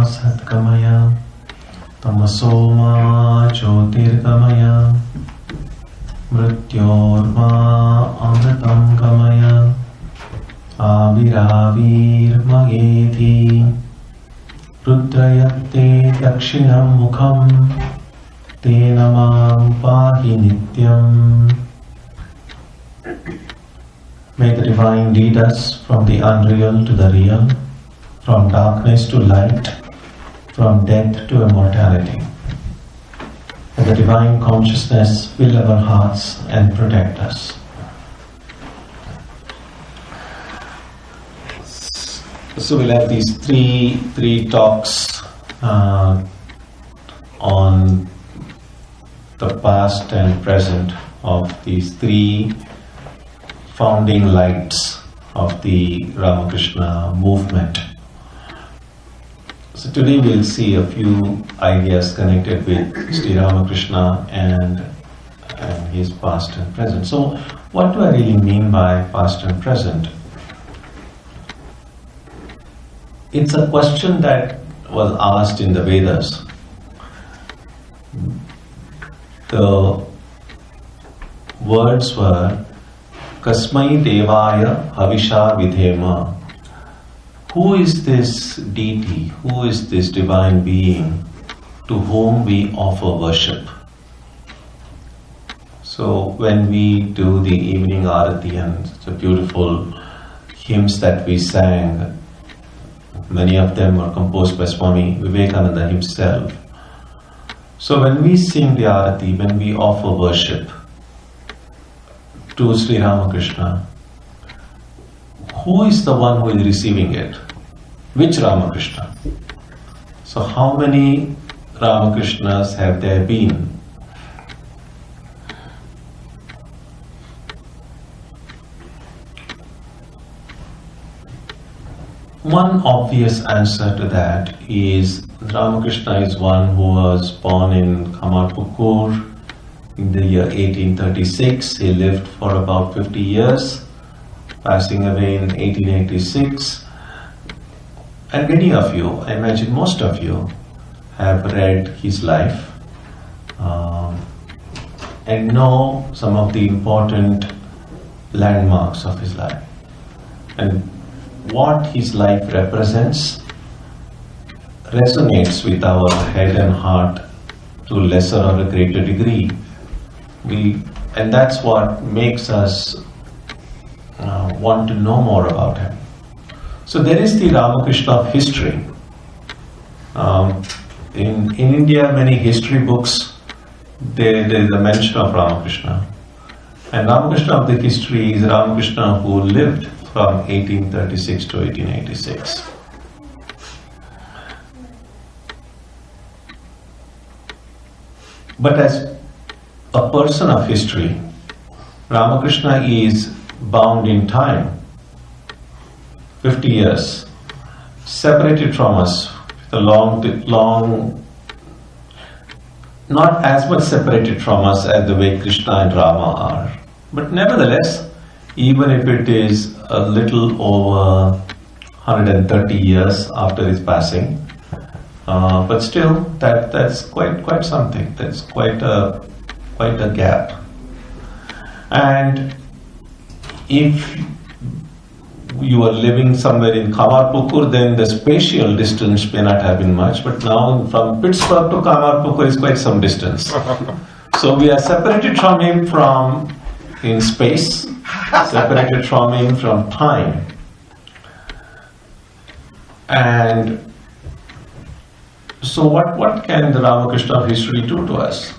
Satkamaya Tamasoma Jyotirgamaya Mrityorma Amritam Gamaya Aviravir Magedhi Rudrayate Dakshinam Mukham Tenamam Pahi Nityam. May the Divine lead us from the unreal to the real, from darkness to light, from death to immortality. May the Divine Consciousness fill our hearts and protect us. So we'll have these three talks on the past and present of these three founding lights of the Ramakrishna movement. So today we'll see a few ideas connected with Sri Ramakrishna and his past and present. So what do I really mean by past and present? It's a question that was asked in the Vedas. The words were Kasmai Devaya Havisha Vidhema. Who is this deity? Who is this divine being to whom we offer worship? So when we do the evening arati and the beautiful hymns that we sang, many of them were composed by Swami Vivekananda himself. So when we sing the arati, when we offer worship to Sri Ramakrishna, who is the one who is receiving it? Which Ramakrishna? So how many Ramakrishnas have there been? One obvious answer to that is Ramakrishna is one who was born in Kamarpukur in the year 1836. He lived for about 50 years, passing away in 1886. And many of you, I imagine most of you, have read his life and know some of the important landmarks of his life. And what his life represents resonates with our head and heart to a lesser or a greater degree. And that's what makes us want to know more about him. So there is the Ramakrishna of history. In India, many history books, there is a mention of Ramakrishna. And Ramakrishna of the history is Ramakrishna who lived from 1836 to 1886. But as a person of history, Ramakrishna is bound in time. 50 years, separated from us, the long, not as much separated from us as the way Krishna and Rama are. But nevertheless, even if it is a little over 130 years after his passing, but still that's quite something. That's quite a gap. And if you are living somewhere in Kamarpukur, then the spatial distance may not have been much, but now from Pittsburgh to Kamarpukur is quite some distance. So we are separated from him in space, separated from him from time. And so what can the Ramakrishna of history do to us?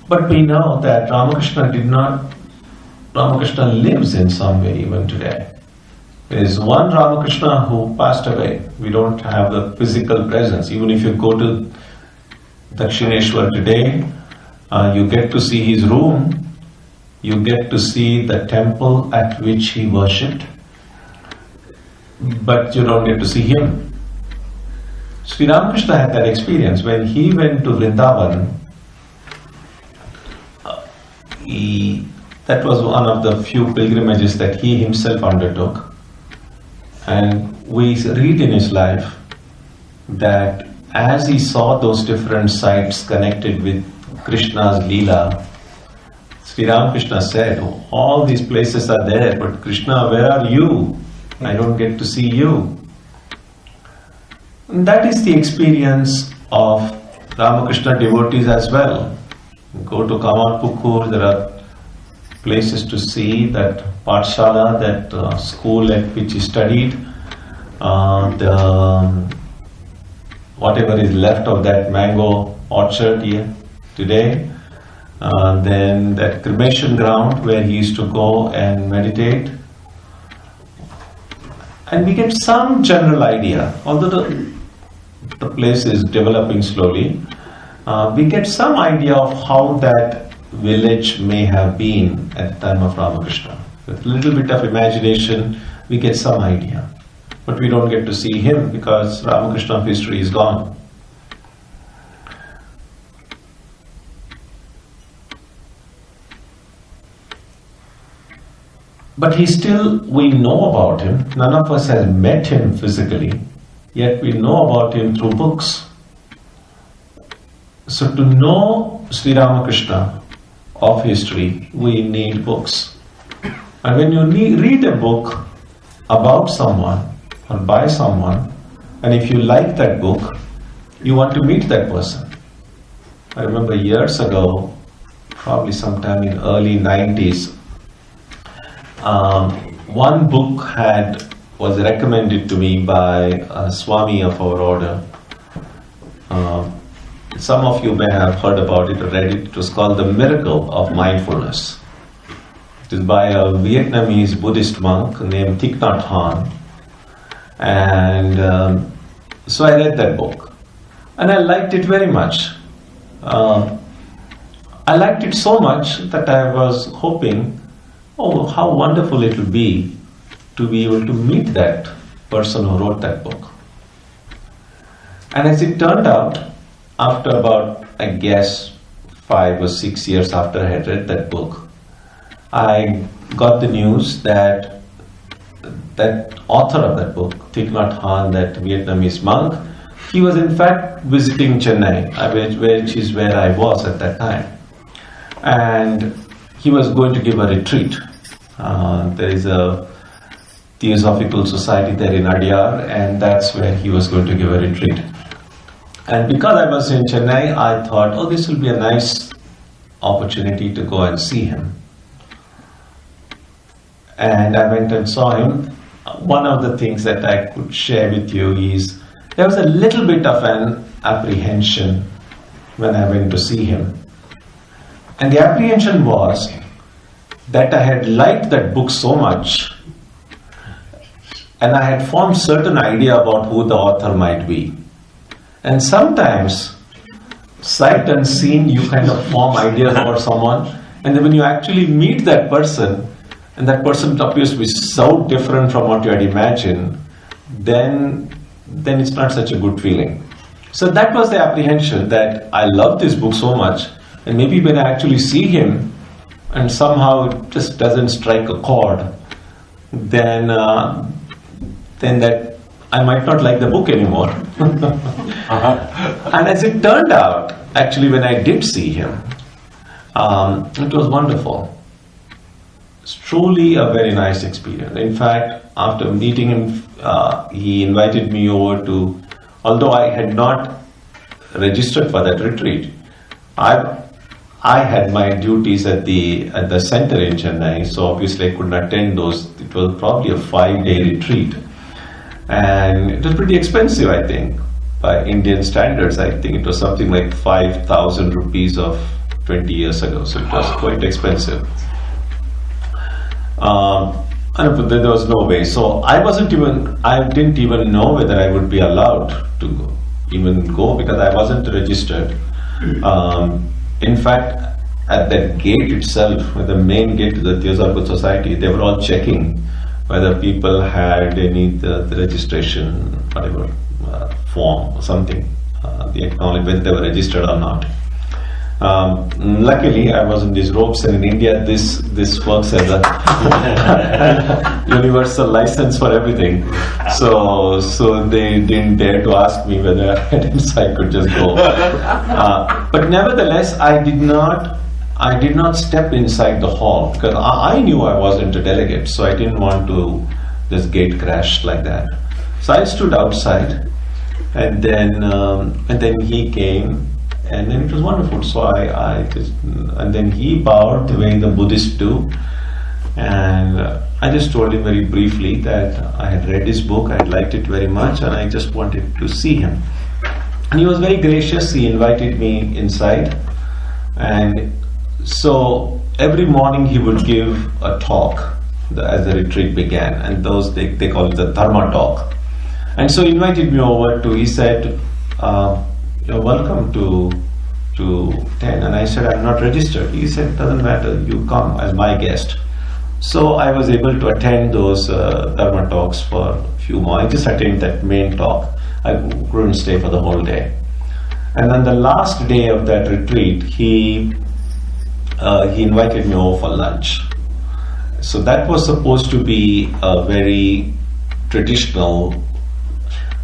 But we know that Ramakrishna lives in some way even today. There is one Ramakrishna who passed away. We don't have the physical presence. Even if you go to Dakshineshwar today, you get to see his room, you get to see the temple at which he worshipped, but you don't get to see him. Sri Ramakrishna had that experience. When he went to Vrindavan, he That was one of the few pilgrimages that he himself undertook. And we read in his life that as he saw those different sites connected with Krishna's Leela, Sri Ramakrishna said, all these places are there, but Krishna, where are you? I don't get to see you. And that is the experience of Ramakrishna devotees as well. Go to Kamarpukur, there are places to see, that Pathshala, that school at which he studied, whatever is left of that mango orchard here today, then that cremation ground where he used to go and meditate. And we get some general idea, although the place is developing slowly, we get some idea of how that village may have been at the time of Ramakrishna. With a little bit of imagination, we get some idea. But we don't get to see him because Ramakrishna history is gone. But we know about him. None of us has met him physically, yet we know about him through books. So to know Sri Ramakrishna of history, we need books. And when you read a book about someone or by someone, and if you like that book, you want to meet that person. I remember years ago, probably sometime in early 90s, one book was recommended to me by a Swami of our order. Some of you may have heard about it or read it. It was called The Miracle of Mindfulness. It is by a Vietnamese Buddhist monk named Thich Nhat Hanh. And so I read that book. And I liked it very much. I liked it so much that I was hoping, how wonderful it will be to be able to meet that person who wrote that book. And as it turned out, after about, I guess, 5 or 6 years after I had read that book, I got the news that that author of that book, Thich Nhat Hanh, that Vietnamese monk, he was in fact visiting Chennai, which is where I was at that time. And he was going to give a retreat. There is a Theosophical Society there in Adyar, and that's where he was going to give a retreat. And because I was in Chennai, I thought, this will be a nice opportunity to go and see him. And I went and saw him. One of the things that I could share with you is there was a little bit of an apprehension when I went to see him. And the apprehension was that I had liked that book so much, and I had formed certain idea about who the author might be. And sometimes, sight unseen, you kind of form ideas about someone, and then when you actually meet that person, and that person appears to be so different from what you had imagined, then it's not such a good feeling. So that was the apprehension, that I love this book so much, and maybe when I actually see him, and somehow it just doesn't strike a chord, then that I might not like the book anymore. And as it turned out, actually when I did see him, it was wonderful. It's truly a very nice experience. In fact, after meeting him, he invited me over to, although I had not registered for that retreat, I had my duties at the center in Chennai, so obviously I could not attend those. It was probably a 5-day retreat, and it was pretty expensive, I think, by Indian standards. I think it was something like 5,000 rupees of 20 years ago, so it was quite expensive. And there was no way. So I didn't even know whether I would be allowed to go because I wasn't registered. In fact, at that gate itself, the main gate to the Theosophical Society, they were all checking whether people had the registration, whatever, form or something, the acknowledgement whether they were registered or not. Luckily, I was in these robes, and in India, this works as a universal license for everything. So they didn't dare to ask me whether I had it, so I could just go. But nevertheless, I did not step inside the hall because I knew I wasn't a delegate, so I didn't want to just gate crash like that. So I stood outside, and then he came. And then it was wonderful. So and then he bowed the way the Buddhists do. And I just told him very briefly that I had read his book, I liked it very much, and I just wanted to see him. And he was very gracious. He invited me inside. And so every morning he would give a talk as the retreat began. And those, they call it the Dharma talk. And so he invited me over he said, you're welcome to 10. And I said, I'm not registered. He said, doesn't matter, you come as my guest. So I was able to attend those Dharma talks for a few more. I just attended that main talk. I couldn't stay for the whole day. And on the last day of that retreat, he invited me over for lunch. So that was supposed to be a very traditional,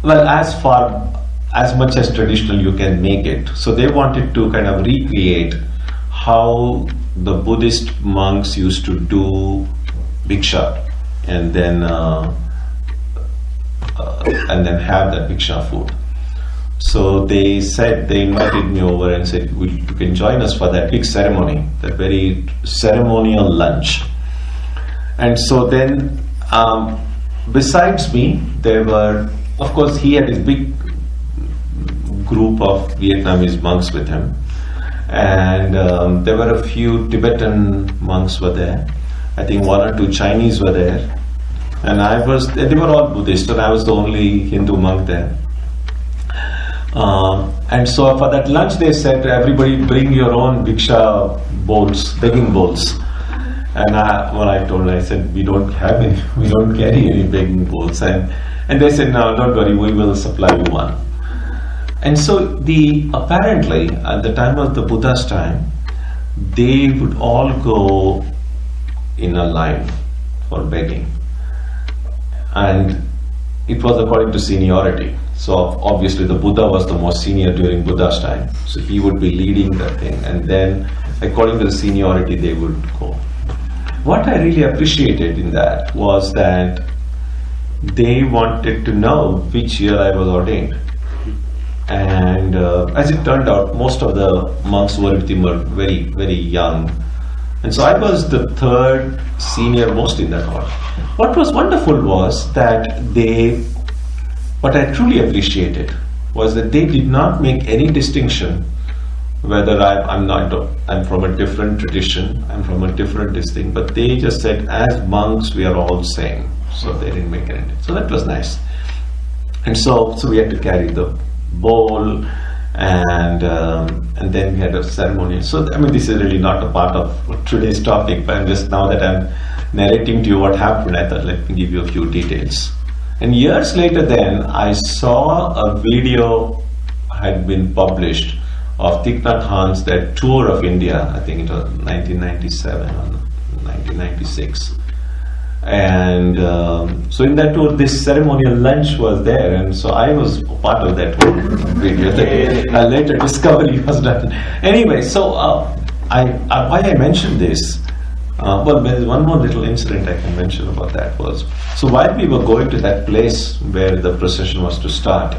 well, as much as traditional you can make it. So they wanted to kind of recreate how the Buddhist monks used to do bhiksha and then have that bhiksha food. So they invited me over and said, you can join us for that big ceremony, that very ceremonial lunch. And so then, besides me, there were, of course, he had his big group of Vietnamese monks with him, and there were a few Tibetan monks were there. I think 1 or 2 Chinese were there, and they were all Buddhist, and I was the only Hindu monk there. And so for that lunch they said, everybody bring your own bhiksha bowls, begging bowls. And I told them, I said, we don't carry any begging bowls. And they said, no, don't worry, we will supply you one. And so apparently, at the time of the Buddha's time, they would all go in a line for begging. And it was according to seniority. So obviously the Buddha was the most senior during Buddha's time. So he would be leading the thing. And then according to the seniority, they would go. What I really appreciated in that was that they wanted to know which year I was ordained. And as it turned out, most of the monks who were with him were very, very young. And so I was the 3rd senior most in that hall. What was wonderful was that what I truly appreciated was that they did not make any distinction whether I'm from a different tradition, I'm from a different distinct, but they just said, as monks, we are all same. So they didn't make any. So that was nice. And so we had to carry the bowl, and then we had a ceremony. So I mean, this is really not a part of today's topic, but just now that I'm narrating to you what happened, I thought let me give you a few details. And years later then, I saw a video had been published of Thich Nhat Hanh's that tour of India. I think it was 1997 or 1996. And so in that tour, this ceremonial lunch was there, and so I was part of that whole video. A later discovery was done. Anyway, so why I mentioned this, well, there's one more little incident I can mention about that was, so while we were going to that place where the procession was to start,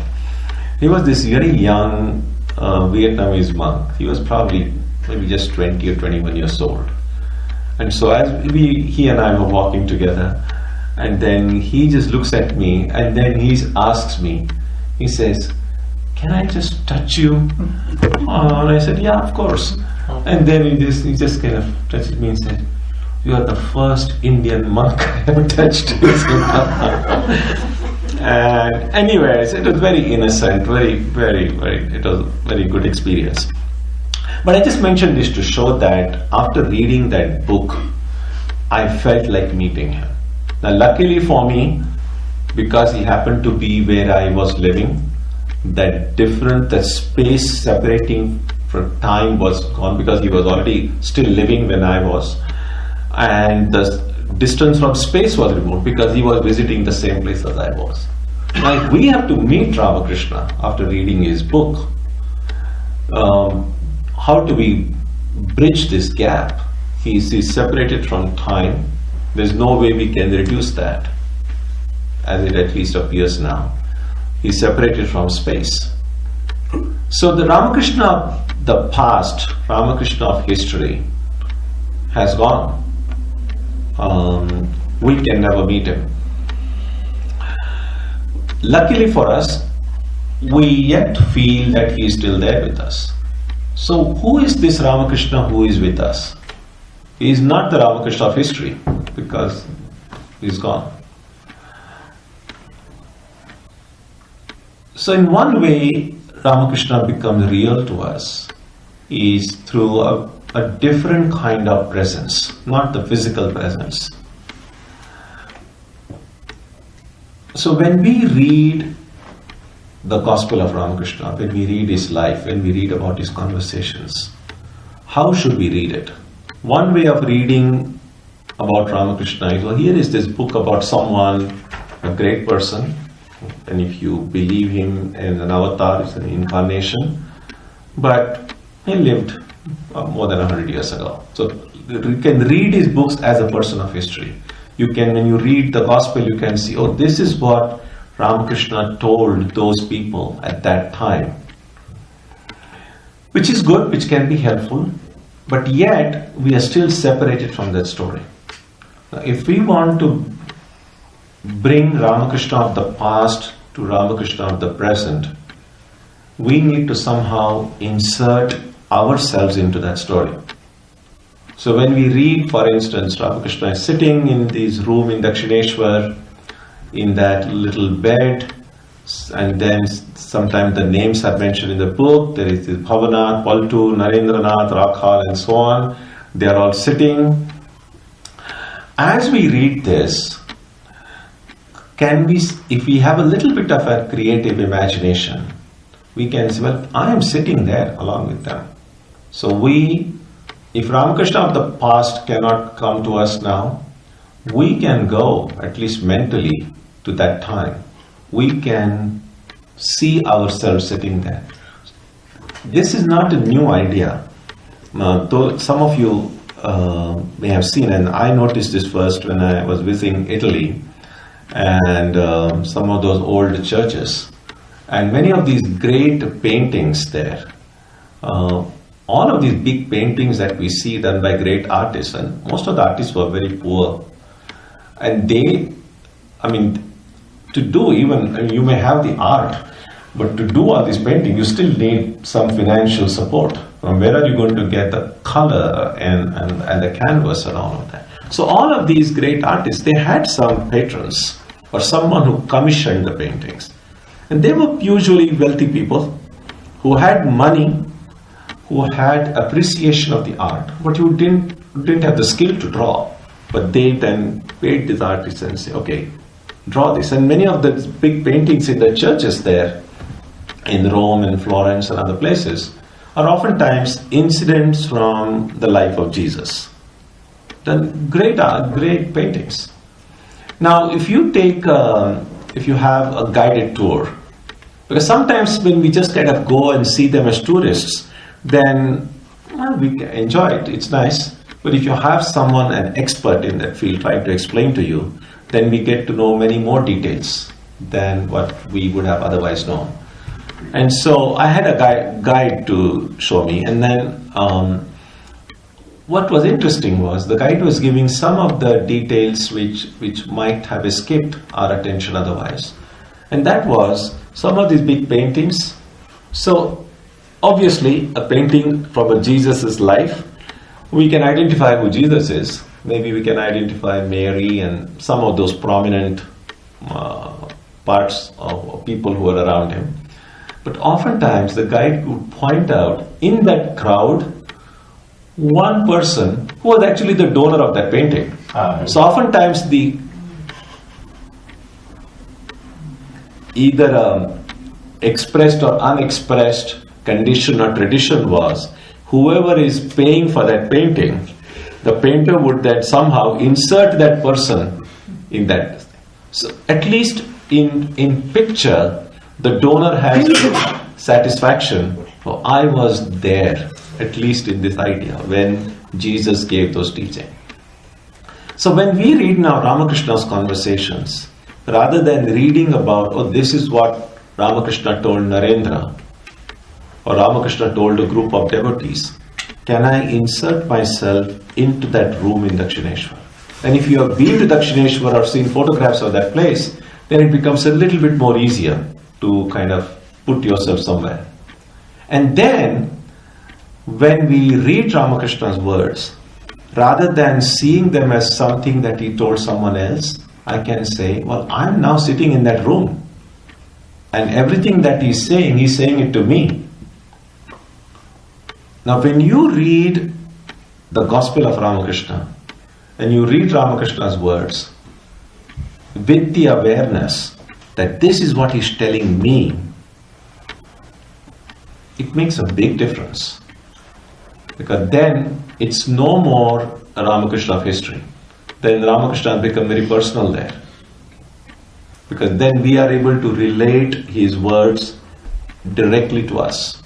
he was this very young Vietnamese monk. He was probably maybe just 20 or 21 years old. And so as he and I were walking together, and then he just looks at me, and then he asks me, he says, "Can I just touch you?" And I said, "Yeah, of course." And then he just kind of touched me and said, "You are the first Indian monk I ever touched." And anyways, it was very innocent, very, very, it was a very good experience. But I just mentioned this to show that after reading that book, I felt like meeting him. Now, luckily for me, because he happened to be where I was living, that space separating for time was gone, because he was already still living when I was, and the distance from space was removed because he was visiting the same place as I was. Like, we have to meet Ramakrishna after reading his book. How do we bridge this gap? He's separated from time. There's no way we can reduce that, as it at least appears now. He's separated from space. So the Ramakrishna of the past, Ramakrishna of history, has gone. We can never meet him. Luckily for us, we yet feel that he is still there with us. So who is this Ramakrishna who is with us? He is not the Ramakrishna of history, because he's gone. So in one way, Ramakrishna becomes real to us is through a different kind of presence, not the physical presence. So when we read the Gospel of Ramakrishna, when we read his life, when we read about his conversations, how should we read it? One way of reading about Ramakrishna is, well, here is this book about someone, a great person, and if you believe him in an avatar, it's an incarnation, but he lived more than 100 years ago. So you can read his books as a person of history. You can, when you read the Gospel, you can see, oh, this is what Ramakrishna told those people at that time. Which is good, which can be helpful, but yet we are still separated from that story. Now, if we want to bring Ramakrishna of the past to Ramakrishna of the present, we need to somehow insert ourselves into that story. So when we read, for instance, Ramakrishna is sitting in this room in Dakshineshwar, in that little bed, and then sometimes the names are mentioned in the book. There is Bhavanath, Paltu, Narendranath, Rakhal, and so on. They are all sitting. As we read this, can we, if we have a little bit of a creative imagination, we can say, well, I am sitting there along with them. So if Ramakrishna of the past cannot come to us now, we can go, at least mentally, to that time. We can see ourselves sitting there. This is not a new idea. Though some of you may have seen, and I noticed this first when I was visiting Italy, and some of those old churches, and many of these great paintings there, all of these big paintings that we see done by great artists, and most of the artists were very poor, and to do even, you may have the art, but to do all this painting, you still need some financial support. From where are you going to get the color and the canvas and all of that? So all of these great artists, they had some patrons or someone who commissioned the paintings. And they were usually wealthy people who had money, who had appreciation of the art, but who didn't have the skill to draw. But they then paid these artists and say, okay, draw this. And many of the big paintings in the churches there, in Rome and Florence and other places, are oftentimes incidents from the life of Jesus. Then great art, great paintings. Now, if you have a guided tour, because sometimes when we just kind of go and see them as tourists, then we can enjoy it, it's nice. But if you have someone, an expert in that field, trying to explain to you, then we get to know many more details than what we would have otherwise known. And so I had a guide to show me, and then what was interesting was the guide was giving some of the details which might have escaped our attention otherwise. And that was some of these big paintings. So obviously a painting from a Jesus' life, we can identify who Jesus is. Maybe we can identify Mary and some of those prominent parts of people who are around him. But oftentimes the guide would point out in that crowd one person who was actually the donor of that painting. So oftentimes the either expressed or unexpressed condition or tradition was, whoever is paying for that painting, the painter would then somehow insert that person in that. So at least in picture, the donor has satisfaction. Oh, I was there, at least in this idea, when Jesus gave those teachings. So when we read now Ramakrishna's conversations, rather than reading about, oh, this is what Ramakrishna told Narendra, or Ramakrishna told a group of devotees, can I insert myself into that room in Dakshineshwar? And if you have been to Dakshineshwar or seen photographs of that place, then it becomes a little bit more easier to kind of put yourself somewhere. And then, when we read Ramakrishna's words, rather than seeing them as something that he told someone else, I can say, well, I'm now sitting in that room. And everything that he's saying it to me. Now, when you read the Gospel of Ramakrishna, and you read Ramakrishna's words, with the awareness that this is what he's telling me, it makes a big difference. Because then it's no more a Ramakrishna of history. Then Ramakrishna has become very personal there. Because then we are able to relate his words directly to us.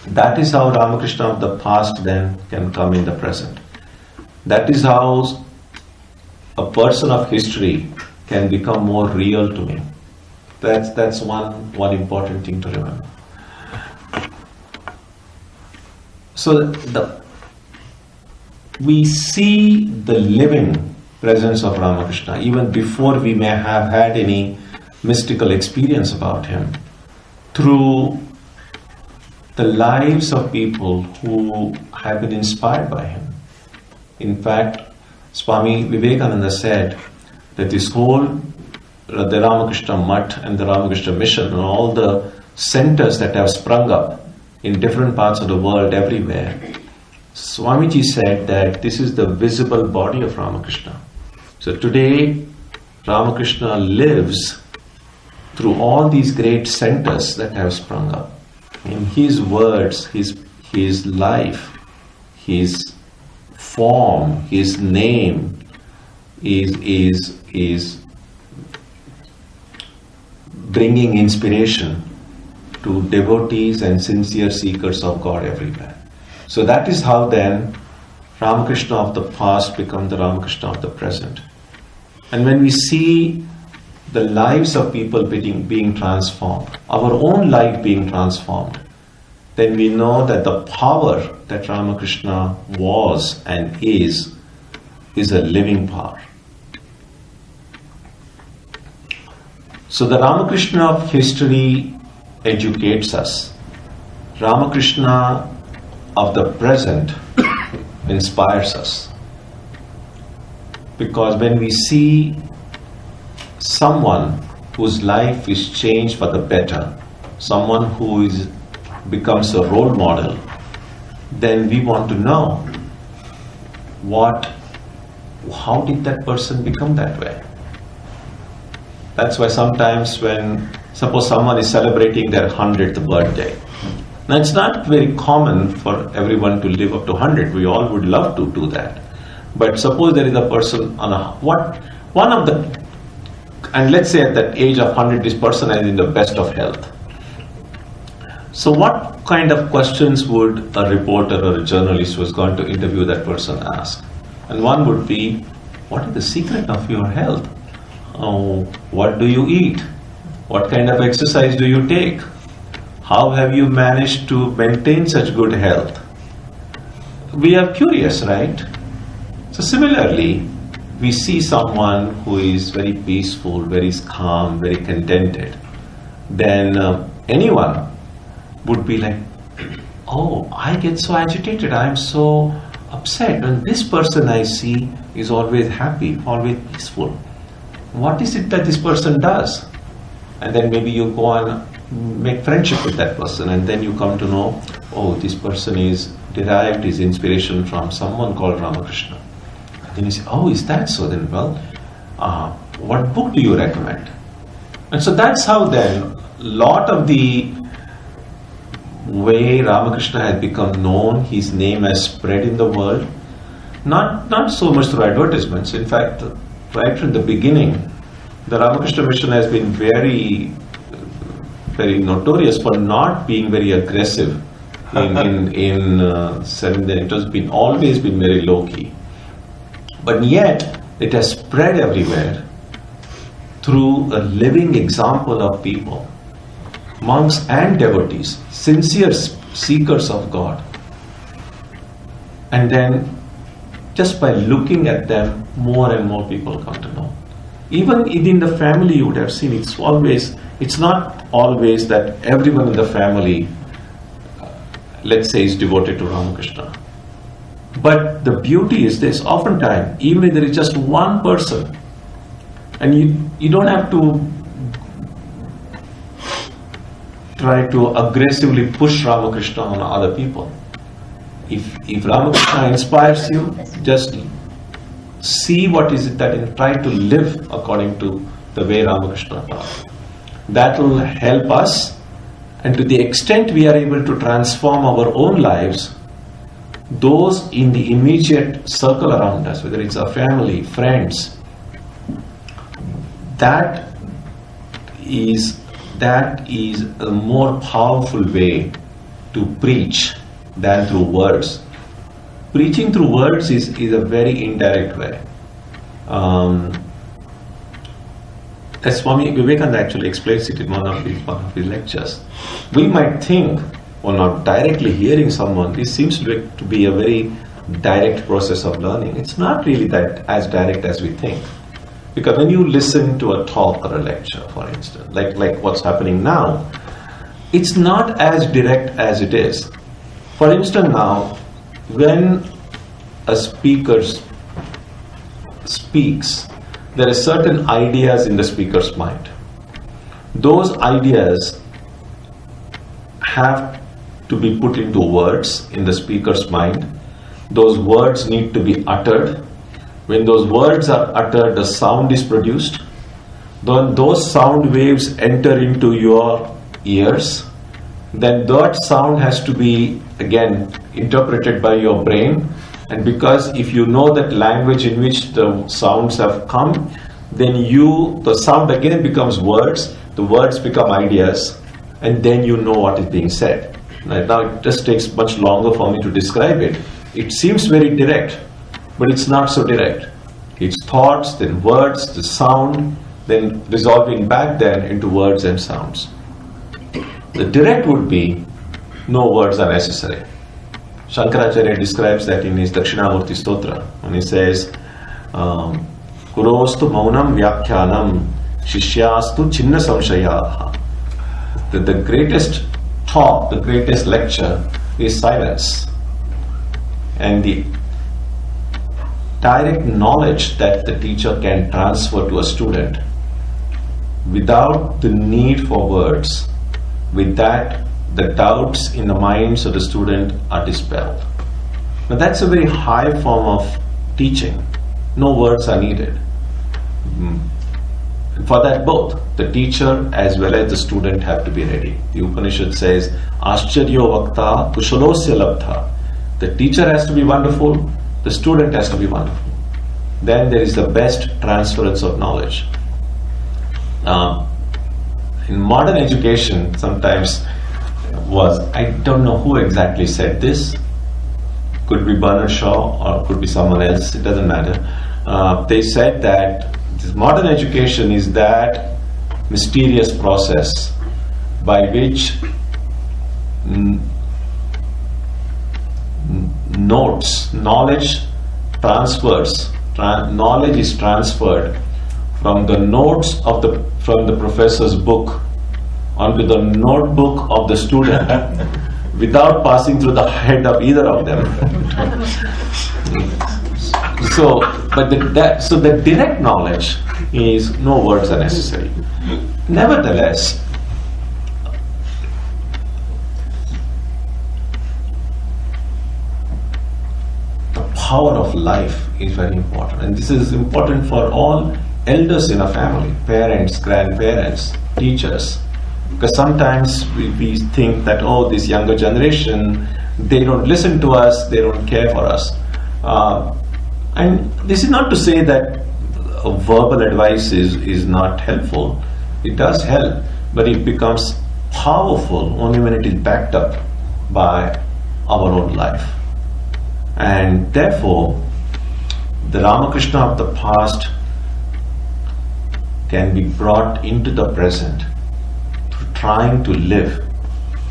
That is how Ramakrishna of the past then can come in the present. That is how a person of history can become more real to me. That's one important thing to remember. So we see the living presence of Ramakrishna even before we may have had any mystical experience about him, through the lives of people who have been inspired by him. In fact, Swami Vivekananda said that this whole the Ramakrishna Mutt and the Ramakrishna Mission and all the centers that have sprung up in different parts of the world, everywhere, Swamiji said that this is the visible body of Ramakrishna. So today, Ramakrishna lives through all these great centers that have sprung up. In his words, his life, his form, his name is bringing inspiration to devotees and sincere seekers of God everywhere. So that is how then Ramakrishna of the past become the Ramakrishna of the present. And when we see the lives of people being transformed, our own life being transformed, then we know that the power that Ramakrishna was and is a living power. So the Ramakrishna of history educates us. Ramakrishna of the present inspires us. Because when we see someone whose life is changed for the better, someone who becomes a role model, then we want to know how did that person become that way? That's why sometimes suppose someone is celebrating their 100th birthday. Now it's not very common for everyone to live up to 100. We all would love to do that. But suppose there is a person and let's say at that age of 100, this person is in the best of health. So what kind of questions would a reporter or a journalist who is going to interview that person ask? And one would be, what is the secret of your health? What do you eat? What kind of exercise do you take? How have you managed to maintain such good health? We are curious, right? So similarly, we see someone who is very peaceful, very calm, very contented. Then anyone would be like, oh, I get so agitated, I am so upset. And this person I see is always happy, always peaceful. What is it that this person does? And then maybe you go and make friendship with that person, and then you come to know, oh, this person is derived his inspiration from someone called Ramakrishna. And then you say, oh, is that so? Then, well, what book do you recommend? And so that's how then a lot of the way Ramakrishna has become known, his name has spread in the world, not so much through advertisements. In fact, right from the beginning, the Ramakrishna mission has been very notorious for not being very aggressive in selling them. It has always been very low key, but yet it has spread everywhere through a living example of people, monks and devotees, sincere seekers of God. And then just by looking at them, more and more people come to know. Even within the family, you would have seen it's not always that everyone in the family, let's say, is devoted to Ramakrishna. But the beauty is this: oftentimes, even if there is just one person, and you don't have to try to aggressively push Ramakrishna on other people. If Ramakrishna inspires you, just see what is it that you try to live according to the way Ramakrishna taught. That will help us, and to the extent we are able to transform our own lives, those in the immediate circle around us, whether it's our family, friends, that is a more powerful way to preach than through words. Preaching through words is a very indirect way. As Swami Vivekananda actually explains it in one of his lectures. We might think, or not directly hearing someone, this seems to be a very direct process of learning. It's not really that as direct as we think. Because when you listen to a talk or a lecture, for instance, like what's happening now, it's not as direct as it is. For instance, now, when a speaker speaks, there are certain ideas in the speaker's mind. Those ideas have to be put into words in the speaker's mind. Those words need to be uttered. When those words are uttered, the sound is produced. Then those sound waves enter into your ears. Then that sound has to be again interpreted by your brain. And because if you know that language in which the sounds have come, then the sound again becomes words, the words become ideas, and then you know what is being said. Now it just takes much longer for me to describe it. It seems very direct, but it's not so direct. It's thoughts, then words, the sound, then resolving back then into words and sounds. The direct would be, no words are necessary. Shankaracharya describes that in his Dakshinamurti Stotra, when he says, Kurostu maunam vyakhyanam shishyastu chinna samshayaha. The greatest talk, the greatest lecture is silence. And the direct knowledge that the teacher can transfer to a student without the need for words, with that the doubts in the minds of the student are dispelled. Now that's a very high form of teaching. No words are needed. For that both the teacher as well as the student have to be ready. The Upanishad says, Ascharyo vakta kushalosya labdha. The teacher has to be wonderful, the student has to be wonderful. Then there is the best transference of knowledge. In modern education, sometimes I don't know who exactly said this, could be Bernard Shaw or could be someone else, it doesn't matter. They said that this modern education is that mysterious process by which knowledge is transferred from the notes from the professor's book onto the notebook of the student without passing through the head of either of them. So the direct knowledge is no words are necessary. Nevertheless, the power of life is very important, and this is important for all elders in a family, parents, grandparents, teachers. Because sometimes we think that, oh, this younger generation, they don't listen to us, they don't care for us. And this is not to say that verbal advice is not helpful. It does help, but it becomes powerful only when it is backed up by our own life. And therefore, the Ramakrishna of the past can be brought into the present through trying to live.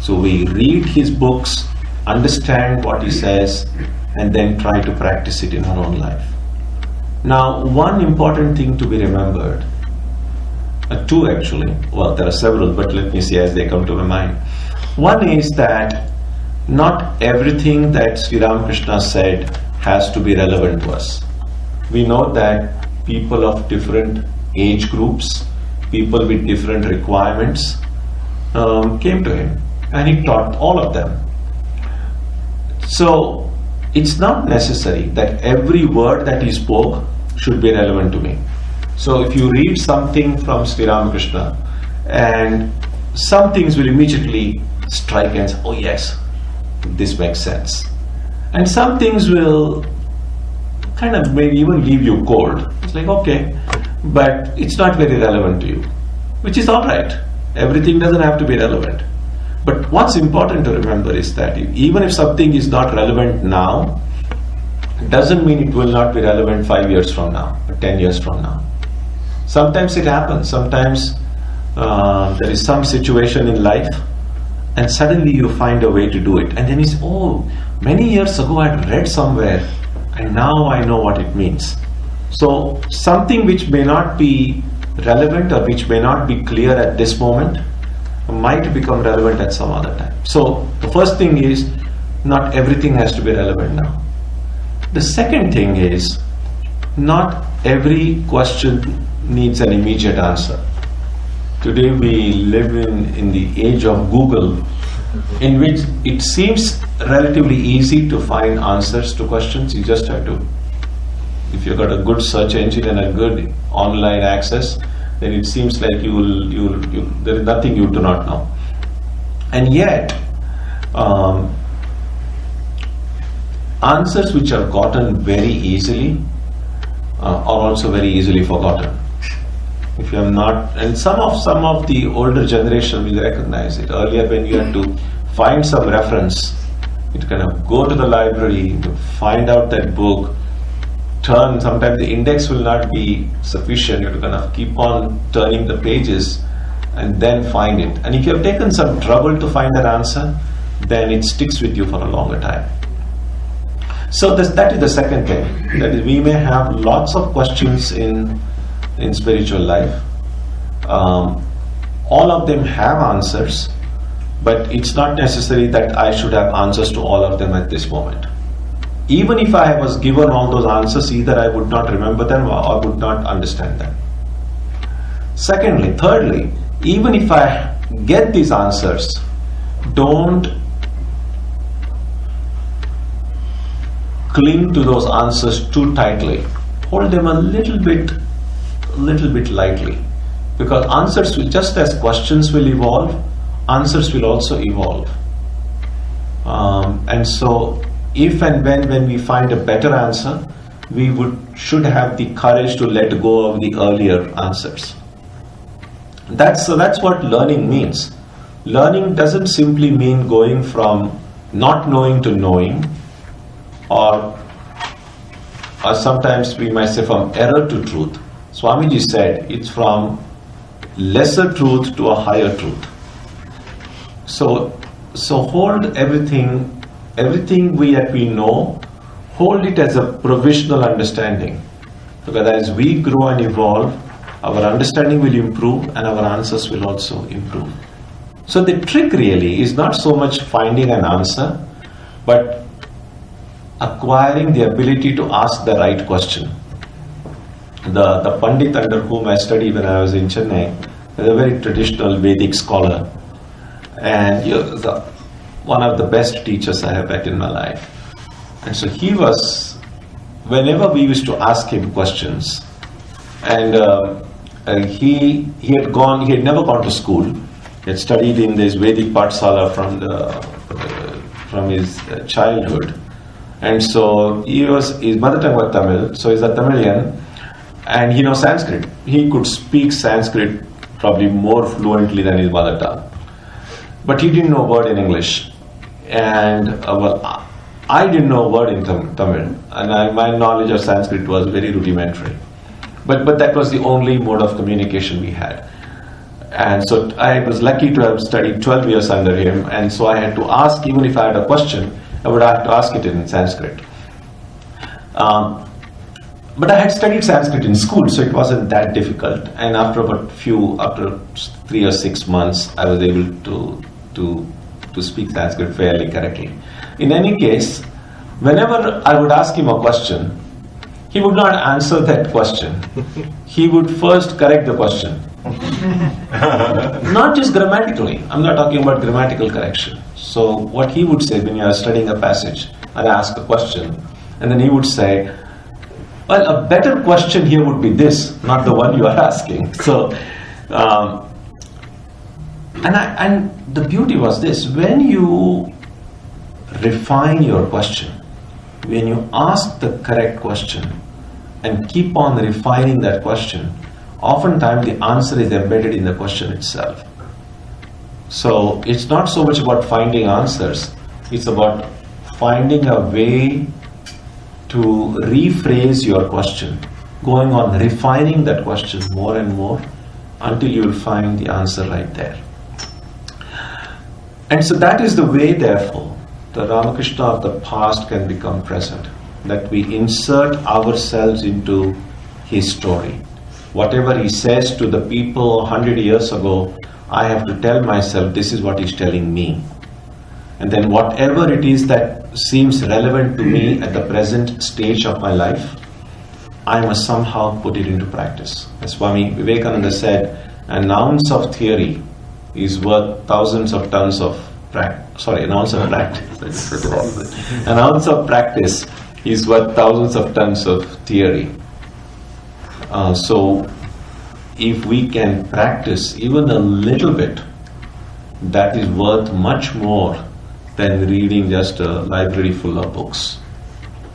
So we read his books, understand what he says, and then try to practice it in our own life. Now, one important thing to be remembered, two actually, well, there are several, but let me see as they come to my mind. One is that not everything that Sri Ramakrishna said has to be relevant to us. We know that people of different age groups, people with different requirements came to him, and he taught all of them. So it's not necessary that every word that he spoke should be relevant to me. So if you read something from Sri Ramakrishna, and some things will immediately strike and say, oh yes, this makes sense. And some things will kind of maybe even leave you cold. It's like, okay, but it's not very relevant to you, which is all right. Everything doesn't have to be relevant. But what's important to remember is that even if something is not relevant now, it doesn't mean it will not be relevant 5 years from now, or 10 years from now. Sometimes it happens. Sometimes there is some situation in life, and suddenly you find a way to do it. And then you say, oh, many years ago I had read somewhere, and now I know what it means. So something which may not be relevant or which may not be clear at this moment might become relevant at some other time. So the first thing is, not everything has to be relevant now. The second thing is, not every question needs an immediate answer. Today we live in the age of Google, in which it seems relatively easy to find answers to questions. You just have to, if you've got a good search engine and a good online access, then it seems like there is nothing you do not know. And yet, answers which are gotten very easily are also very easily forgotten. If you have not, and some of the older generation will recognize it. Earlier, when you had to find some reference, you kind of go to the library, find out that book, turn. Sometimes the index will not be sufficient. You have to kind of keep on turning the pages and then find it. And if you have taken some trouble to find that answer, then it sticks with you for a longer time. So that is the second thing. That is, we may have lots of questions in spiritual life. All of them have answers, but it's not necessary that I should have answers to all of them at this moment. Even if I was given all those answers, either I would not remember them or I would not understand them. Thirdly, even if I get these answers, don't cling to those answers too tightly. Hold them a little bit lightly, because answers will, just as questions will evolve, answers will also evolve. And so, if and when we find a better answer, we should have the courage to let go of the earlier answers. That's what learning means. Learning doesn't simply mean going from not knowing to knowing, or sometimes we might say from error to truth. Swamiji said it's from lesser truth to a higher truth. So hold everything we know, hold it as a provisional understanding. Because as we grow and evolve, our understanding will improve and our answers will also improve. So the trick really is not so much finding an answer, but acquiring the ability to ask the right question. The Pandit under whom I studied when I was in Chennai is a very traditional Vedic scholar, and one of the best teachers I have met in my life. And so he was, whenever we used to ask him questions, and he had never gone to school, he He had studied in this Vedic Pathsala from his childhood. And so his mother tongue was Tamil, so he's a Tamilian, and he knows Sanskrit. He could speak Sanskrit probably more fluently than his mother tongue. But he didn't know a word in English. And I didn't know a word in Tamil, and my knowledge of Sanskrit was very rudimentary. But that was the only mode of communication we had. And so I was lucky to have studied 12 years under him, and so I had to ask, even if I had a question, I would have to ask it in Sanskrit. But I had studied Sanskrit in school, so it wasn't that difficult. And after 3 or 6 months, I was able to speak Sanskrit fairly correctly. In any case, whenever I would ask him a question, he would not answer that question. He would first correct the question. Not just grammatically. I'm not talking about grammatical correction. So what he would say when you are studying a passage, I'd ask a question, and then he would say, well, a better question here would be this, not the one you are asking. So, and the beauty was this: when you refine your question, when you ask the correct question and keep on refining that question, oftentimes the answer is embedded in the question itself. So it's not so much about finding answers, it's about finding a way to rephrase your question, going on refining that question more and more until you will find the answer right there. And so that is the way, therefore, the Ramakrishna of the past can become present, that we insert ourselves into his story. Whatever he says to the people 100 years ago, I have to tell myself this is what he's telling me. And then whatever it is that seems relevant to me at the present stage of my life, I must somehow put it into practice. As Swami Vivekananda said, an ounce of theory is worth thousands of tons of practice. An ounce of practice. An ounce of practice is worth thousands of tons of theory. So if we can practice even a little bit, that is worth much more than reading just a library full of books.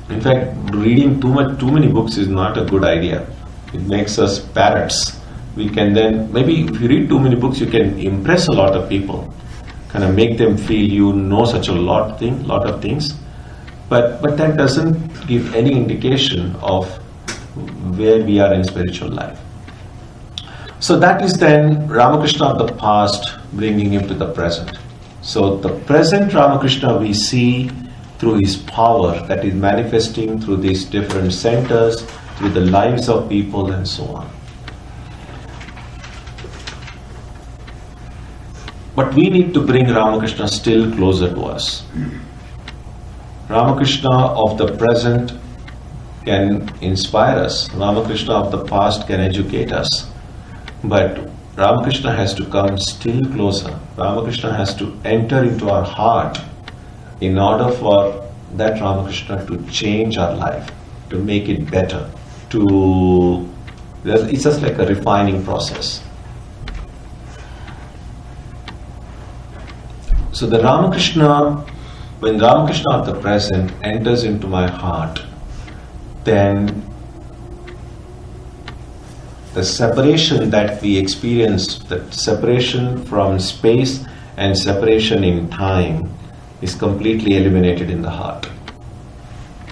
In fact, reading too many books is not a good idea. It makes us parrots. We can then, maybe if you read too many books, you can impress a lot of people, kind of make them feel you know such a lot of things, but that doesn't give any indication of where we are in spiritual life. So that is then Ramakrishna of the past bringing him to the present. So the present Ramakrishna we see through his power that is manifesting through these different centers, through the lives of people and so on. But we need to bring Ramakrishna still closer to us. Ramakrishna of the present can inspire us. Ramakrishna of the past can educate us. But Ramakrishna has to come still closer. Ramakrishna has to enter into our heart in order for that Ramakrishna to change our life, to make it better. It's just like a refining process. So the Ramakrishna, when Ramakrishna of the present enters into my heart, then the separation that we experience, that separation from space and separation in time, is completely eliminated in the heart.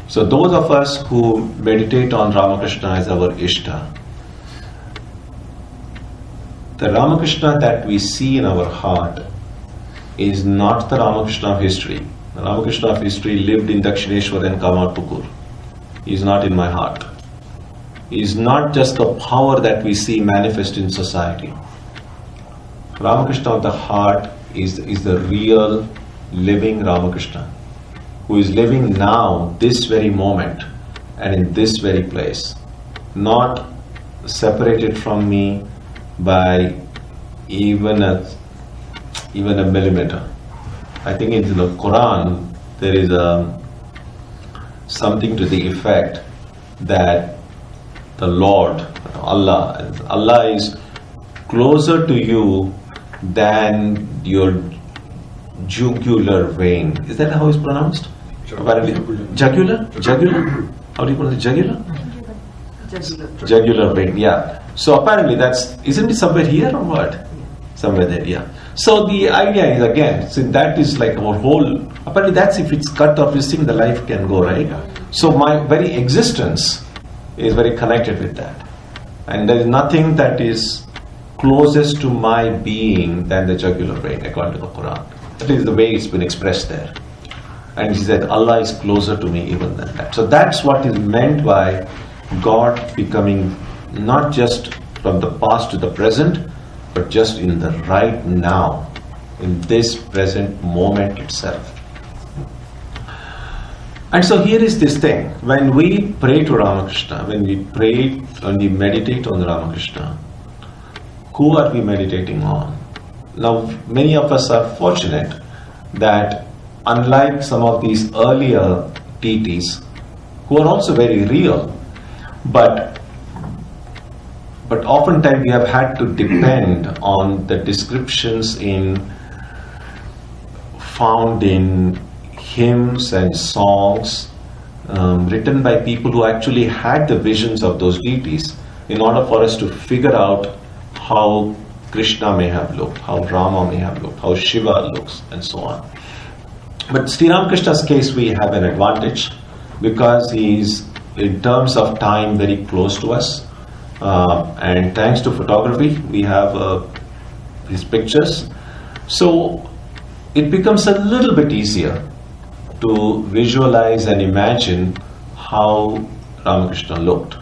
So those of us who meditate on Ramakrishna as our Ishta, the Ramakrishna that we see in our heart is not the Ramakrishna of history. The Ramakrishna of history lived in Dakshineshwar and Kamarpukur. He is not in my heart. He is not just the power that we see manifest in society. Ramakrishna of the heart is the real living Ramakrishna, who is living now, this very moment, and in this very place, not separated from me by even a millimeter. I think in the Quran there is something to the effect that the Lord, Allah is closer to you than your jugular vein. Is that how it's pronounced? Apparently, jugular? Jugular? How do you pronounce it? Jugular? Jugular vein, yeah. So apparently isn't it somewhere here or what? Somewhere there, yeah. So the idea is, again, so that is like our whole, apparently that's if it's cut or missing, the life can go, right? So my very existence is very connected with that. And there is nothing that is closest to my being than the jugular vein, according to the Quran. That is the way it's been expressed there. And he said, Allah is closer to me even than that. So that's what is meant by God becoming not just from the past to the present, but just in the right now, in this present moment itself. And so here is this thing, when we pray to Ramakrishna, when we meditate on Ramakrishna, who are we meditating on? Now, many of us are fortunate that unlike some of these earlier deities, who are also very real, but oftentimes we have had to depend on the descriptions found in hymns and songs written by people who actually had the visions of those deities in order for us to figure out how Krishna may have looked, how Rama may have looked, how Shiva looks, and so on. But Sri Ramakrishna's case, we have an advantage because he is, in terms of time, very close to us. And thanks to photography, we have his pictures. So it becomes a little bit easier to visualize and imagine how Ramakrishna looked.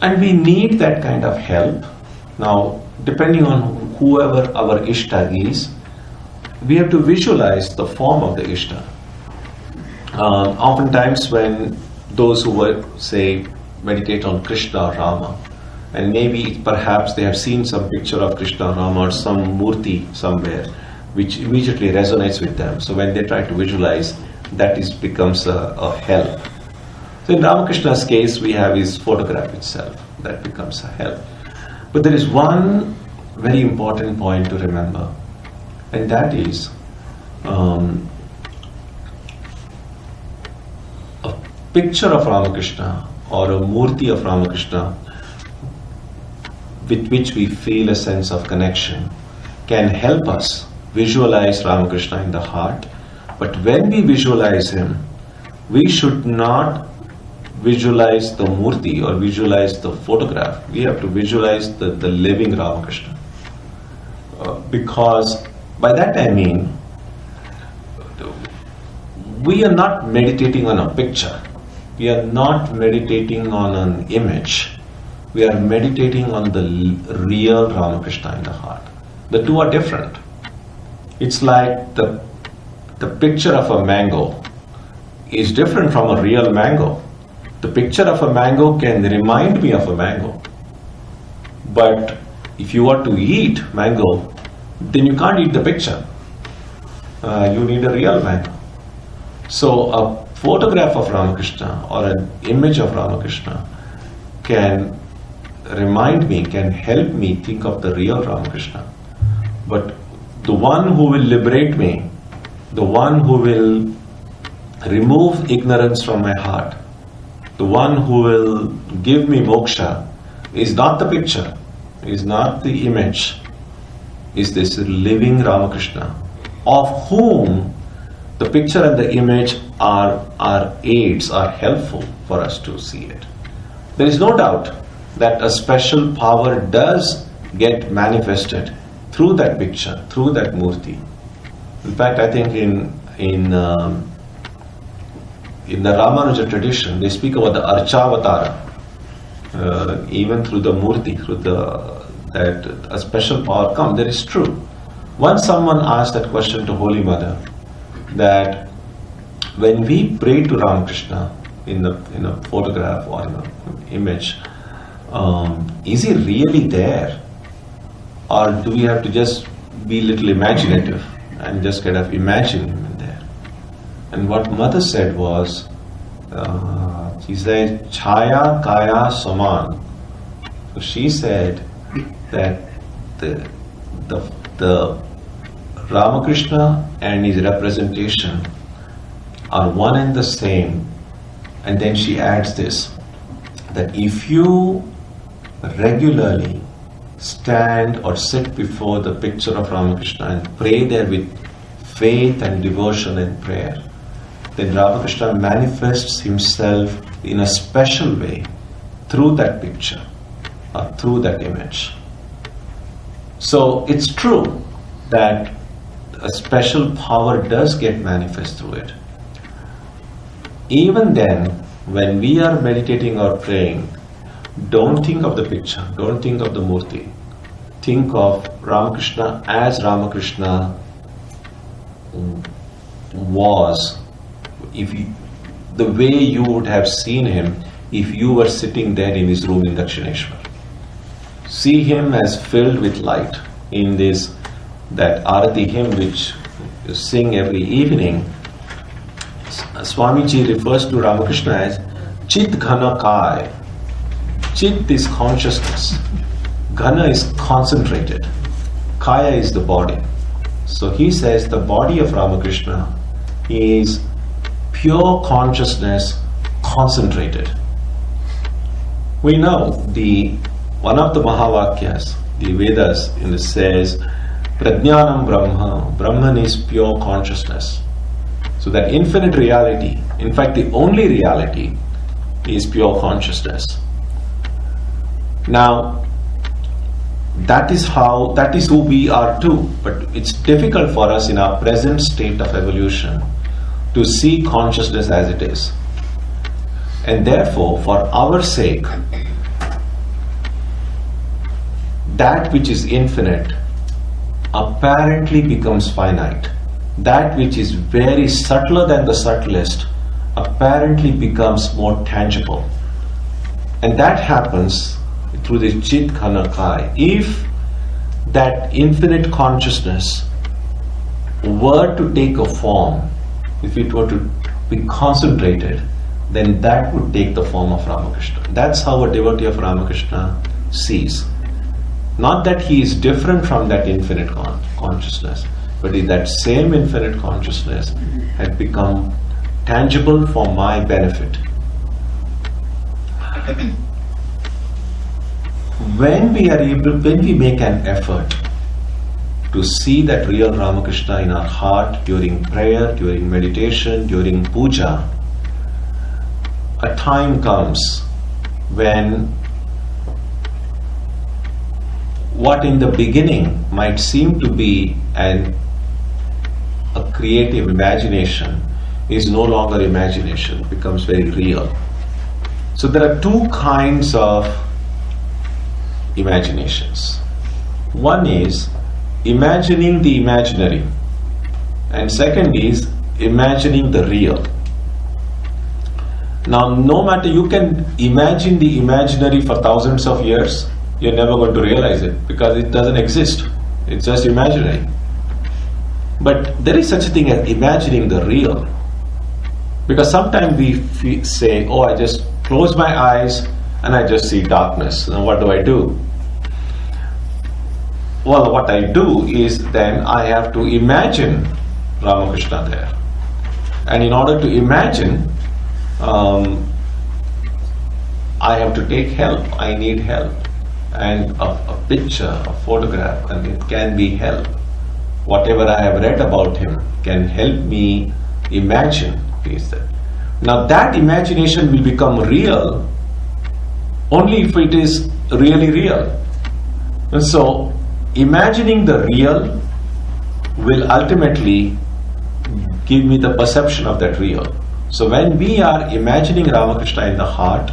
And we need that kind of help. Now, depending on whoever our Ishta is, we have to visualize the form of the Ishta. Oftentimes when those who were, say, meditate on Krishna or Rama, and maybe perhaps they have seen some picture of Krishna or Rama or some murti somewhere, which immediately resonates with them. So when they try to visualize, that becomes a help. So in Ramakrishna's case, we have his photograph itself. That becomes a help. But there is one very important point to remember, and that is a picture of Ramakrishna or a murti of Ramakrishna with which we feel a sense of connection can help us visualize Ramakrishna in the heart. But when we visualize him, we should not visualize the murti or visualize the photograph. We have to visualize the living Ramakrishna. Because by that I mean, we are not meditating on a picture. We are not meditating on an image. We are meditating on the real Ramakrishna in the heart. The two are different. It's like the picture of a mango is different from a real mango. The picture of a mango can remind me of a mango. But if you are to eat mango, then you can't eat the picture. You need a real mango. So a photograph of Ramakrishna or an image of Ramakrishna can remind me, can help me think of the real Ramakrishna. But the one who will liberate me, the one who will remove ignorance from my heart, the one who will give me moksha is not the picture, is not the image, is this living Ramakrishna, of whom the picture and the image are aids, are helpful for us to see it. There is no doubt that a special power does get manifested through that picture, through that murti. In fact, I think in the Ramanuja tradition, they speak about the Archavatara, even through the murti, through that a special power comes. That is true. Once someone asked that question to Holy Mother, that when we pray to Ramakrishna in a photograph or in an image, is he really there? Or do we have to just be a little imaginative and just kind of imagine him there? And what Mother said was, she said, Chaya Kaya Saman. She said that the Ramakrishna and his representation are one and the same. And then she adds this, that if you regularly stand or sit before the picture of Ramakrishna and pray there with faith and devotion and prayer, then Ramakrishna manifests himself in a special way through that picture or through that image. So it's true that a special power does get manifest through it. Even then, when we are meditating or praying, don't think of the picture, don't think of the murti. Think of Ramakrishna as Ramakrishna was, the way you would have seen him if you were sitting there in his room in Dakshineshwar. See him as filled with light in that Arati hymn which you sing every evening. Swamiji refers to Ramakrishna as Chit Ghana Kai. Chit is consciousness. Ghana is concentrated. Kaya is the body. So he says the body of Ramakrishna is pure consciousness concentrated. We know one of the Mahavakyas, the Vedas, says Prajnanam Brahma. Brahman is pure consciousness. So that infinite reality, in fact the only reality, is pure consciousness. Now, that is who we are too, but it's difficult for us in our present state of evolution to see consciousness as it is. And therefore, for our sake, that which is infinite apparently becomes finite. That which is very subtler than the subtlest apparently becomes more tangible. And that happens through the Chit Ghana Kai. If that infinite consciousness were to take a form, if it were to be concentrated, then that would take the form of Ramakrishna. That's how a devotee of Ramakrishna sees. Not that he is different from that infinite consciousness, but that same infinite consciousness had become tangible for my benefit. When we make an effort to see that real Ramakrishna in our heart during prayer, during meditation, during puja, a time comes when what in the beginning might seem to be a creative imagination is no longer imagination, it becomes very real. So there are two kinds of imaginations. One is imagining the imaginary, and second is imagining the real. Now, no matter, you can imagine the imaginary for thousands of years, you're never going to realize it because it doesn't exist. It's just imaginary. But there is such a thing as imagining the real. Because sometimes we say, oh, I just close my eyes and I just see darkness. Now what do? Well, what I do is then I have to imagine Ramakrishna there. And in order to imagine, I have to take help. I need help. And a picture, a photograph, and it can be help. Whatever I have read about him can help me imagine. Now that imagination will become real only if it is really real. And so imagining the real will ultimately give me the perception of that real. So when we are imagining Ramakrishna in the heart,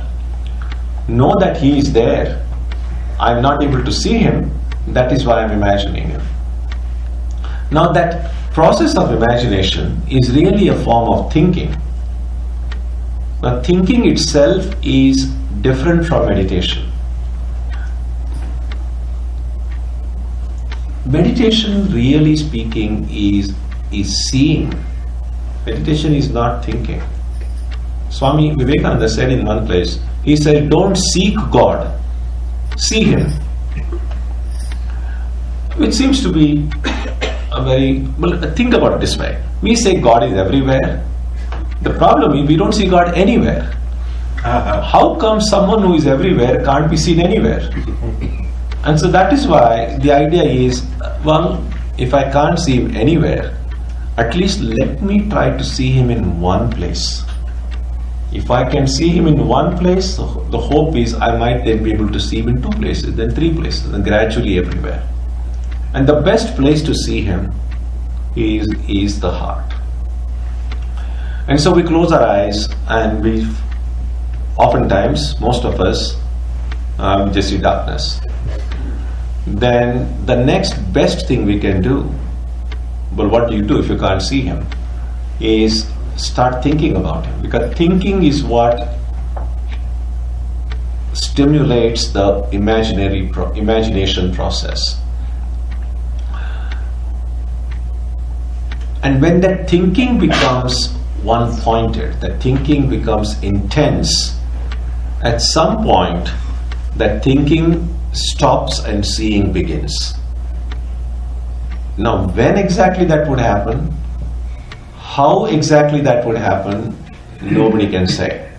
know that he is there. I am not able to see him, that is why I am imagining him. Now that process of imagination is really a form of thinking. But thinking itself is different from meditation. Meditation, really speaking, is seeing. Meditation is not thinking. Swami Vivekananda said in one place, he said, don't seek God, see Him. Which seems to be a very, well, think about it this way. We say God is everywhere. The problem is we don't see God anywhere. How come someone who is everywhere can't be seen anywhere? And so that is why the idea is, well, if I can't see Him anywhere, at least let me try to see Him in one place. If I can see Him in one place, the hope is I might then be able to see Him in 2 places, then 3 places, and gradually everywhere. And the best place to see Him is the heart. And so we close our eyes, and we oftentimes, most of us, just see darkness. Then the next best thing we can do, well, what do you do if you can't see Him, is start thinking about Him, because thinking is what stimulates the imagination process. And when that thinking becomes one-pointed, that thinking becomes intense, at some point that thinking stops and seeing begins. Now, when exactly that would happen, how exactly that would happen, nobody can say.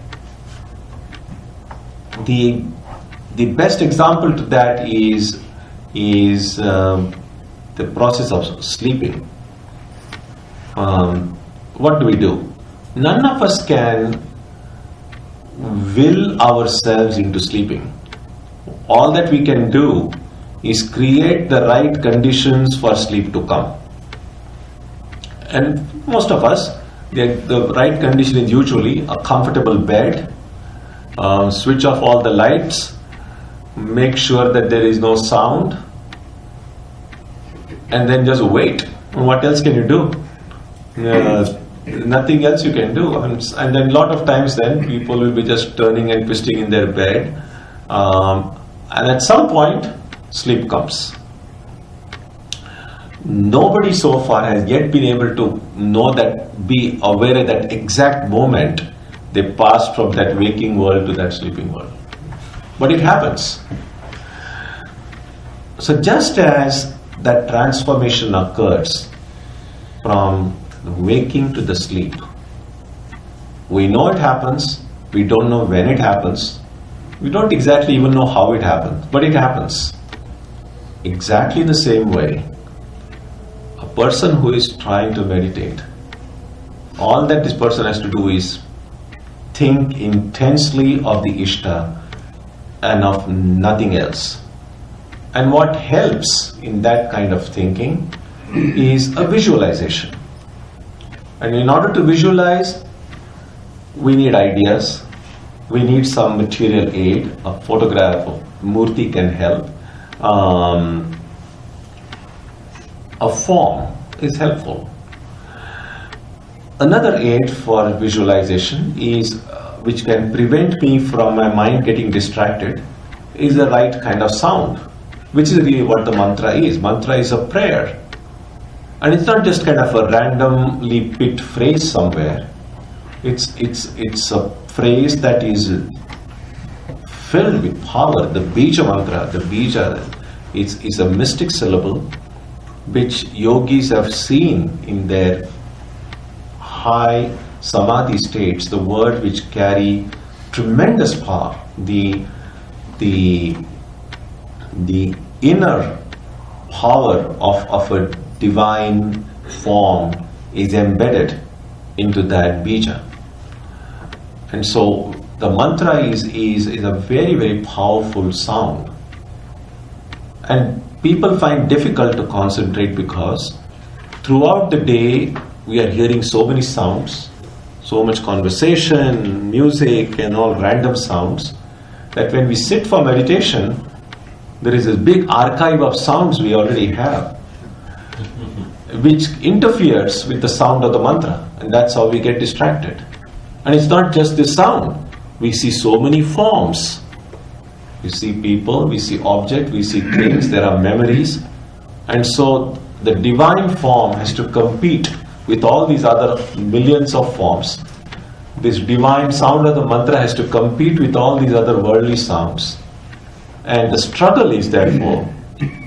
The best example to that is the process of sleeping. What do? None of us can will ourselves into sleeping. All that we can do is create the right conditions for sleep to come. And most of us, the right condition is usually a comfortable bed, switch off all the lights, make sure that there is no sound, and then just wait. What else can you do? Nothing else you can do. And then a lot of times then people will be just turning and twisting in their bed, and at some point sleep comes. Nobody so far has yet been able to know that, be aware at that exact moment they passed from that waking world to that sleeping world. But it happens. So just as that transformation occurs from waking to the sleep, we know it happens, we don't know when it happens, we don't exactly even know how it happens, but it happens. Exactly the same way, a person who is trying to meditate, all that this person has to do is think intensely of the Ishta and of nothing else. And what helps in that kind of thinking is a visualization. And in order to visualize, we need ideas, we need some material aid, a photograph of Murti can help, a form is helpful. Another aid for visualization is, which can prevent me from my mind getting distracted, is the right kind of sound, which is really what the mantra is. Mantra is a prayer. And it's not just kind of a randomly picked phrase somewhere. It's a phrase that is filled with power. The bija mantra, the bija, is a mystic syllable which yogis have seen in their high samadhi states, the word which carry tremendous power. The inner power of a divine form is embedded into that bija. And so the mantra is a very, very powerful sound. And people find difficult to concentrate because throughout the day we are hearing so many sounds, so much conversation, music and all random sounds, that when we sit for meditation, there is this big archive of sounds we already have, which interferes with the sound of the mantra, and that's how we get distracted. And it's not just the sound. We see so many forms. We see people, we see objects, we see things, there are memories. And so the divine form has to compete with all these other millions of forms. This divine sound of the mantra has to compete with all these other worldly sounds. And the struggle is therefore,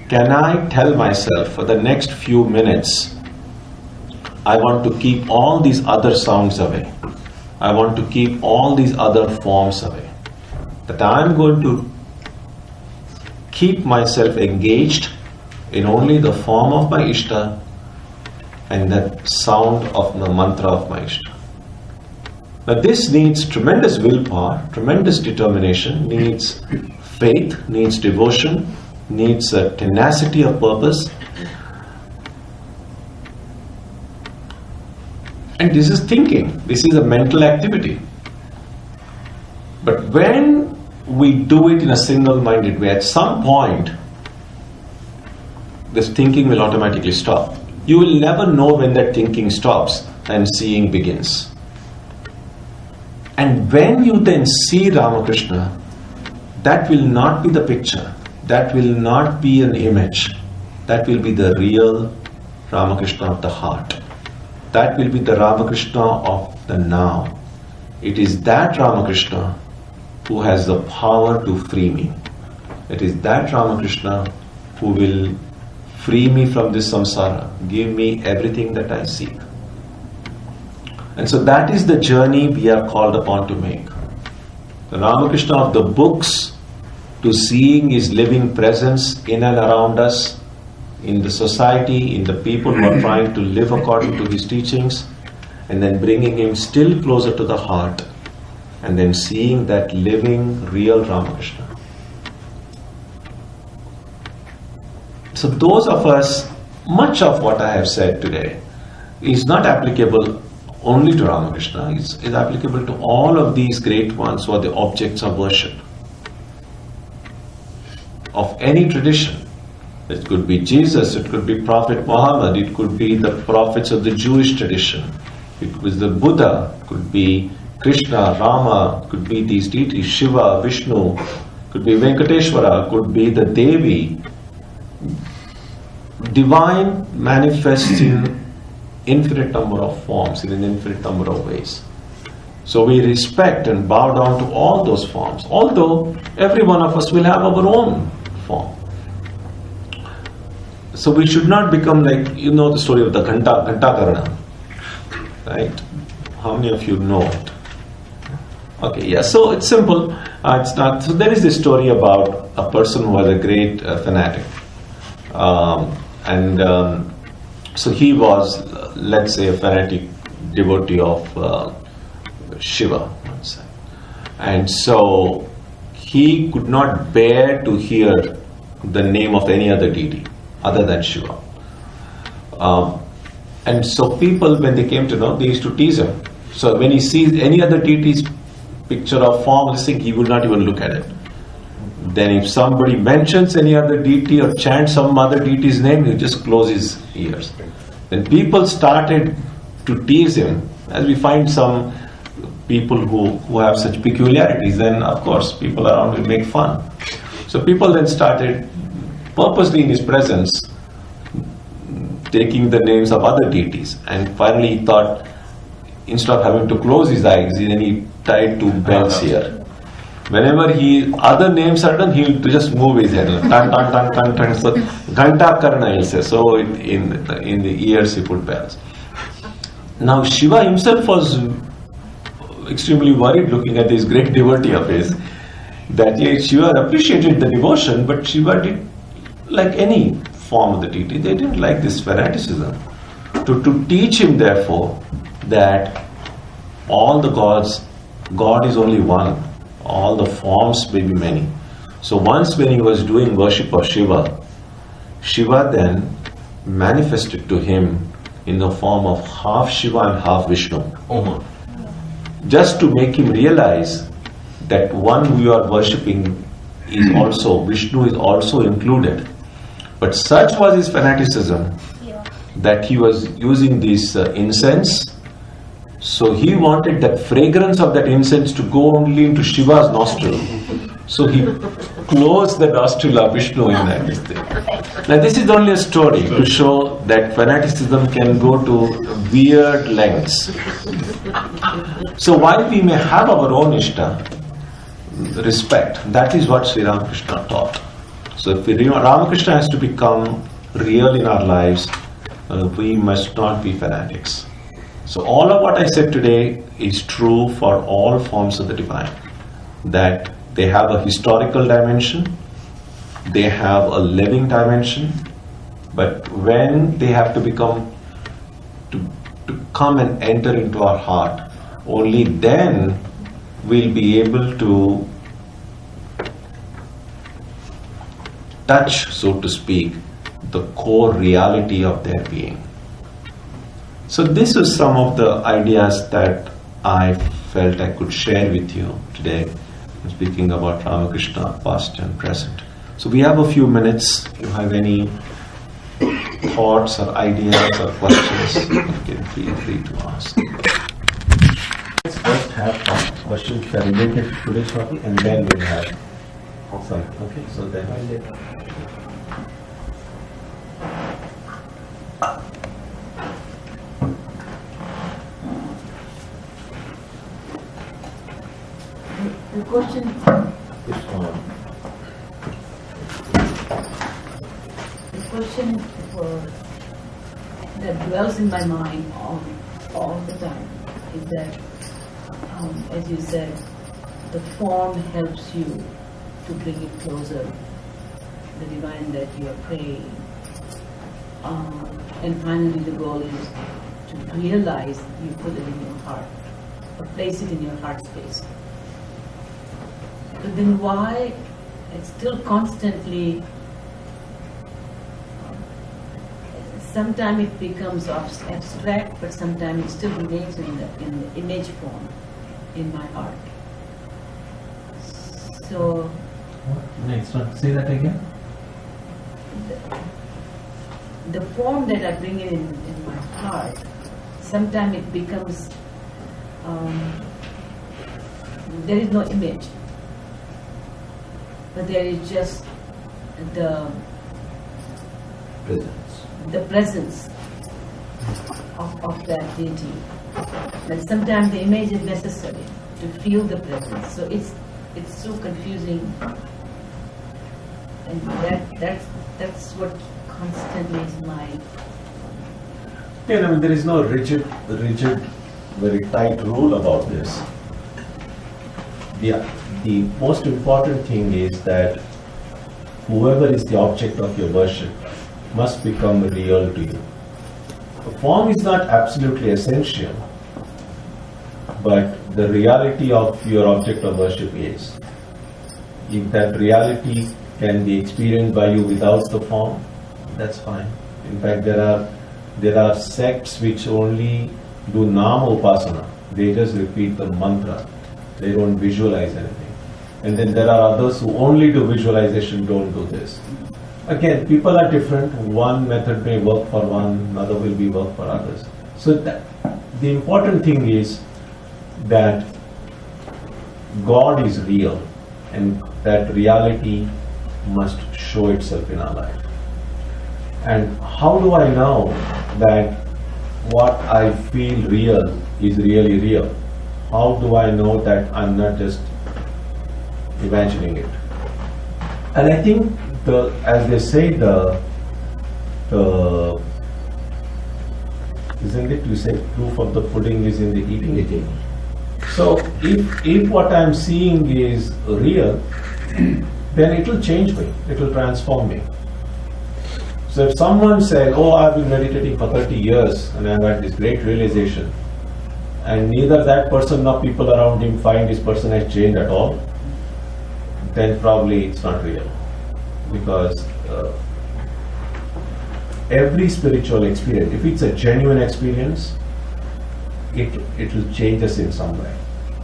can I tell myself for the next few minutes, I want to keep all these other sounds away. I want to keep all these other forms away. That I'm going to keep myself engaged in only the form of my Ishta and the sound of the mantra of my Ishta. Now this needs tremendous willpower, tremendous determination, needs faith, needs devotion, needs a tenacity of purpose. And this is thinking, this is a mental activity. But when we do it in a single-minded way, at some point, this thinking will automatically stop. You will never know when that thinking stops and seeing begins. And when you then see Ramakrishna, that will not be the picture, that will not be an image, that will be the real Ramakrishna of the heart. That will be the Ramakrishna of the now. It is that Ramakrishna who has the power to free me. It is that Ramakrishna who will free me from this samsara, give me everything that I seek. And so that is the journey we are called upon to make. The Ramakrishna of the books to seeing his living presence in and around us, in the society, in the people who are trying to live according to his teachings, and then bringing him still closer to the heart, and then seeing that living, real Ramakrishna. So those of us, much of what I have said today is not applicable only to Ramakrishna, is applicable to all of these great ones who are the objects of worship of any tradition. It could be Jesus, it could be Prophet Muhammad, it could be the prophets of the Jewish tradition, it was the Buddha, it could be Krishna, Rama, could be these deities, Shiva, Vishnu, could be Venkateshwara, could be the Devi. Divine manifests in infinite number of forms, in an infinite number of ways. So we respect and bow down to all those forms, although every one of us will have our own form. So we should not become like, you know the story of the Ghanta Karna, right? How many of you know it? Okay, yeah, so it's simple. It's not. So there is this story about a person who was a great fanatic. So he was, let's say, a fanatic devotee of Shiva, let's say. And so he could not bear to hear the name of any other deity other than Shiva. And so people, when they came to know, they used to tease him. So when he sees any other deity's picture or form listing, he would not even look at it. Then if somebody mentions any other deity or chants some other deity's name, he just close his ears. Then people started to tease him, as we find some people who have such peculiarities, then of course people around will make fun. So people then started purposely in his presence taking the names of other deities, and finally he thought, instead of having to close his eyes, then he tied two bells here. Whenever other names are done, he'll just move his head. Tan, tan, tan, tan, tan. So, Ghanta Karna, he'll say. So, in the ears, he put bells. Now, Shiva himself was extremely worried looking at this great devotee of his. That Shiva appreciated the devotion, but Shiva did like any form of the deity. They didn't like this fanaticism. To teach him, therefore, that all the gods, God is only one. All the forms may be many. So once when he was doing worship of Shiva, Shiva then manifested to him in the form of half Shiva and half Vishnu. Just to make him realize that one who you are worshipping is also, Vishnu is also included. But such was his fanaticism that he was using this incense. So he wanted that fragrance of that incense to go only into Shiva's nostril. So he closed the nostril of Vishnu in that thing. Now this is only a story to show that fanaticism can go to weird lengths. So while we may have our own Ishta, respect. That is what Sri Ramakrishna taught. So if Ramakrishna has to become real in our lives, we must not be fanatics. So all of what I said today is true for all forms of the divine. That they have a historical dimension, they have a living dimension, but when they have to come and enter into our heart, only then we'll be able to touch, so to speak, the core reality of their being. So this is some of the ideas that I felt I could share with you today, speaking about Ramakrishna, past and present. So we have a few minutes. If you have any thoughts or ideas or questions, you can feel free to ask. Let's first have questions that are related to today's topic, and then we'll have some. Okay, so then the question it's on. The question that dwells in my mind all the time is that, as you said, the form helps you to bring it closer, the divine that you are praying. And finally the goal is to realize you put it in your heart, or place it in your heart space. But then why it's still constantly, sometimes it becomes abstract, but sometimes it still remains in the image form in my heart. So, Next one, say that again. the form that I bring in my heart, sometimes it becomes, there is no image, but there is just the presence of that deity. But sometimes the image is necessary to feel the presence. So it's so confusing, and that's what constantly is my. Yeah, I mean, there is no rigid, very tight rule about this. The most important thing is that whoever is the object of your worship must become real to you. The form is not absolutely essential, but the reality of your object of worship is. If that reality can be experienced by you without the form, that's fine. In fact, there are sects which only do Nama Upasana. They just repeat the mantra. They don't visualize anything. And then there are others who only do visualization, don't do this. Again, people are different. One method may work for one, another will be work for others. So the important thing is that God is real, and that reality must show itself in our life. And how do I know that what I feel real is really real? How do I know that I'm not just imagining it? And I think as they say, isn't it? You say proof of the pudding is in the eating. So if what I'm seeing is real, then it will change me. It will transform me. So if someone said, "Oh, I've been meditating for 30 years and I've had this great realization," and neither that person nor people around him find this person has changed at all, then probably it's not real. Because every spiritual experience, if it's a genuine experience, it will change us in some way.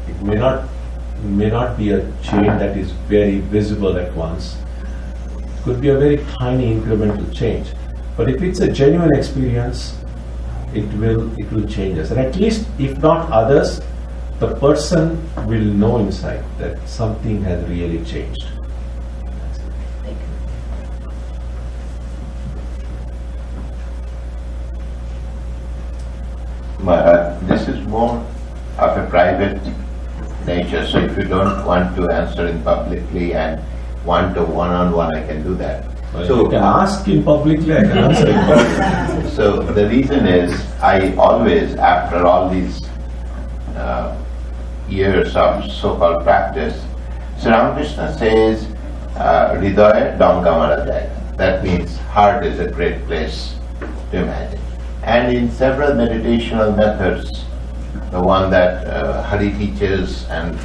It may not be a change that is very visible at once. It could be a very tiny incremental change. But if it's a genuine experience, it will change us. And at least, if not others, the person will know inside that something has really changed. This is more of a private nature. teacher, so if you don't want to answer in publicly and want a one-on-one, I can do that. Well, so you can ask in publicly, I can answer in publicly. So the reason is, I always, after all these years of so-called practice, Sri Ramakrishna says, Hridaya Damgamarajaya. That means heart is a great place to imagine. And in several meditational methods, the one that Hari teaches and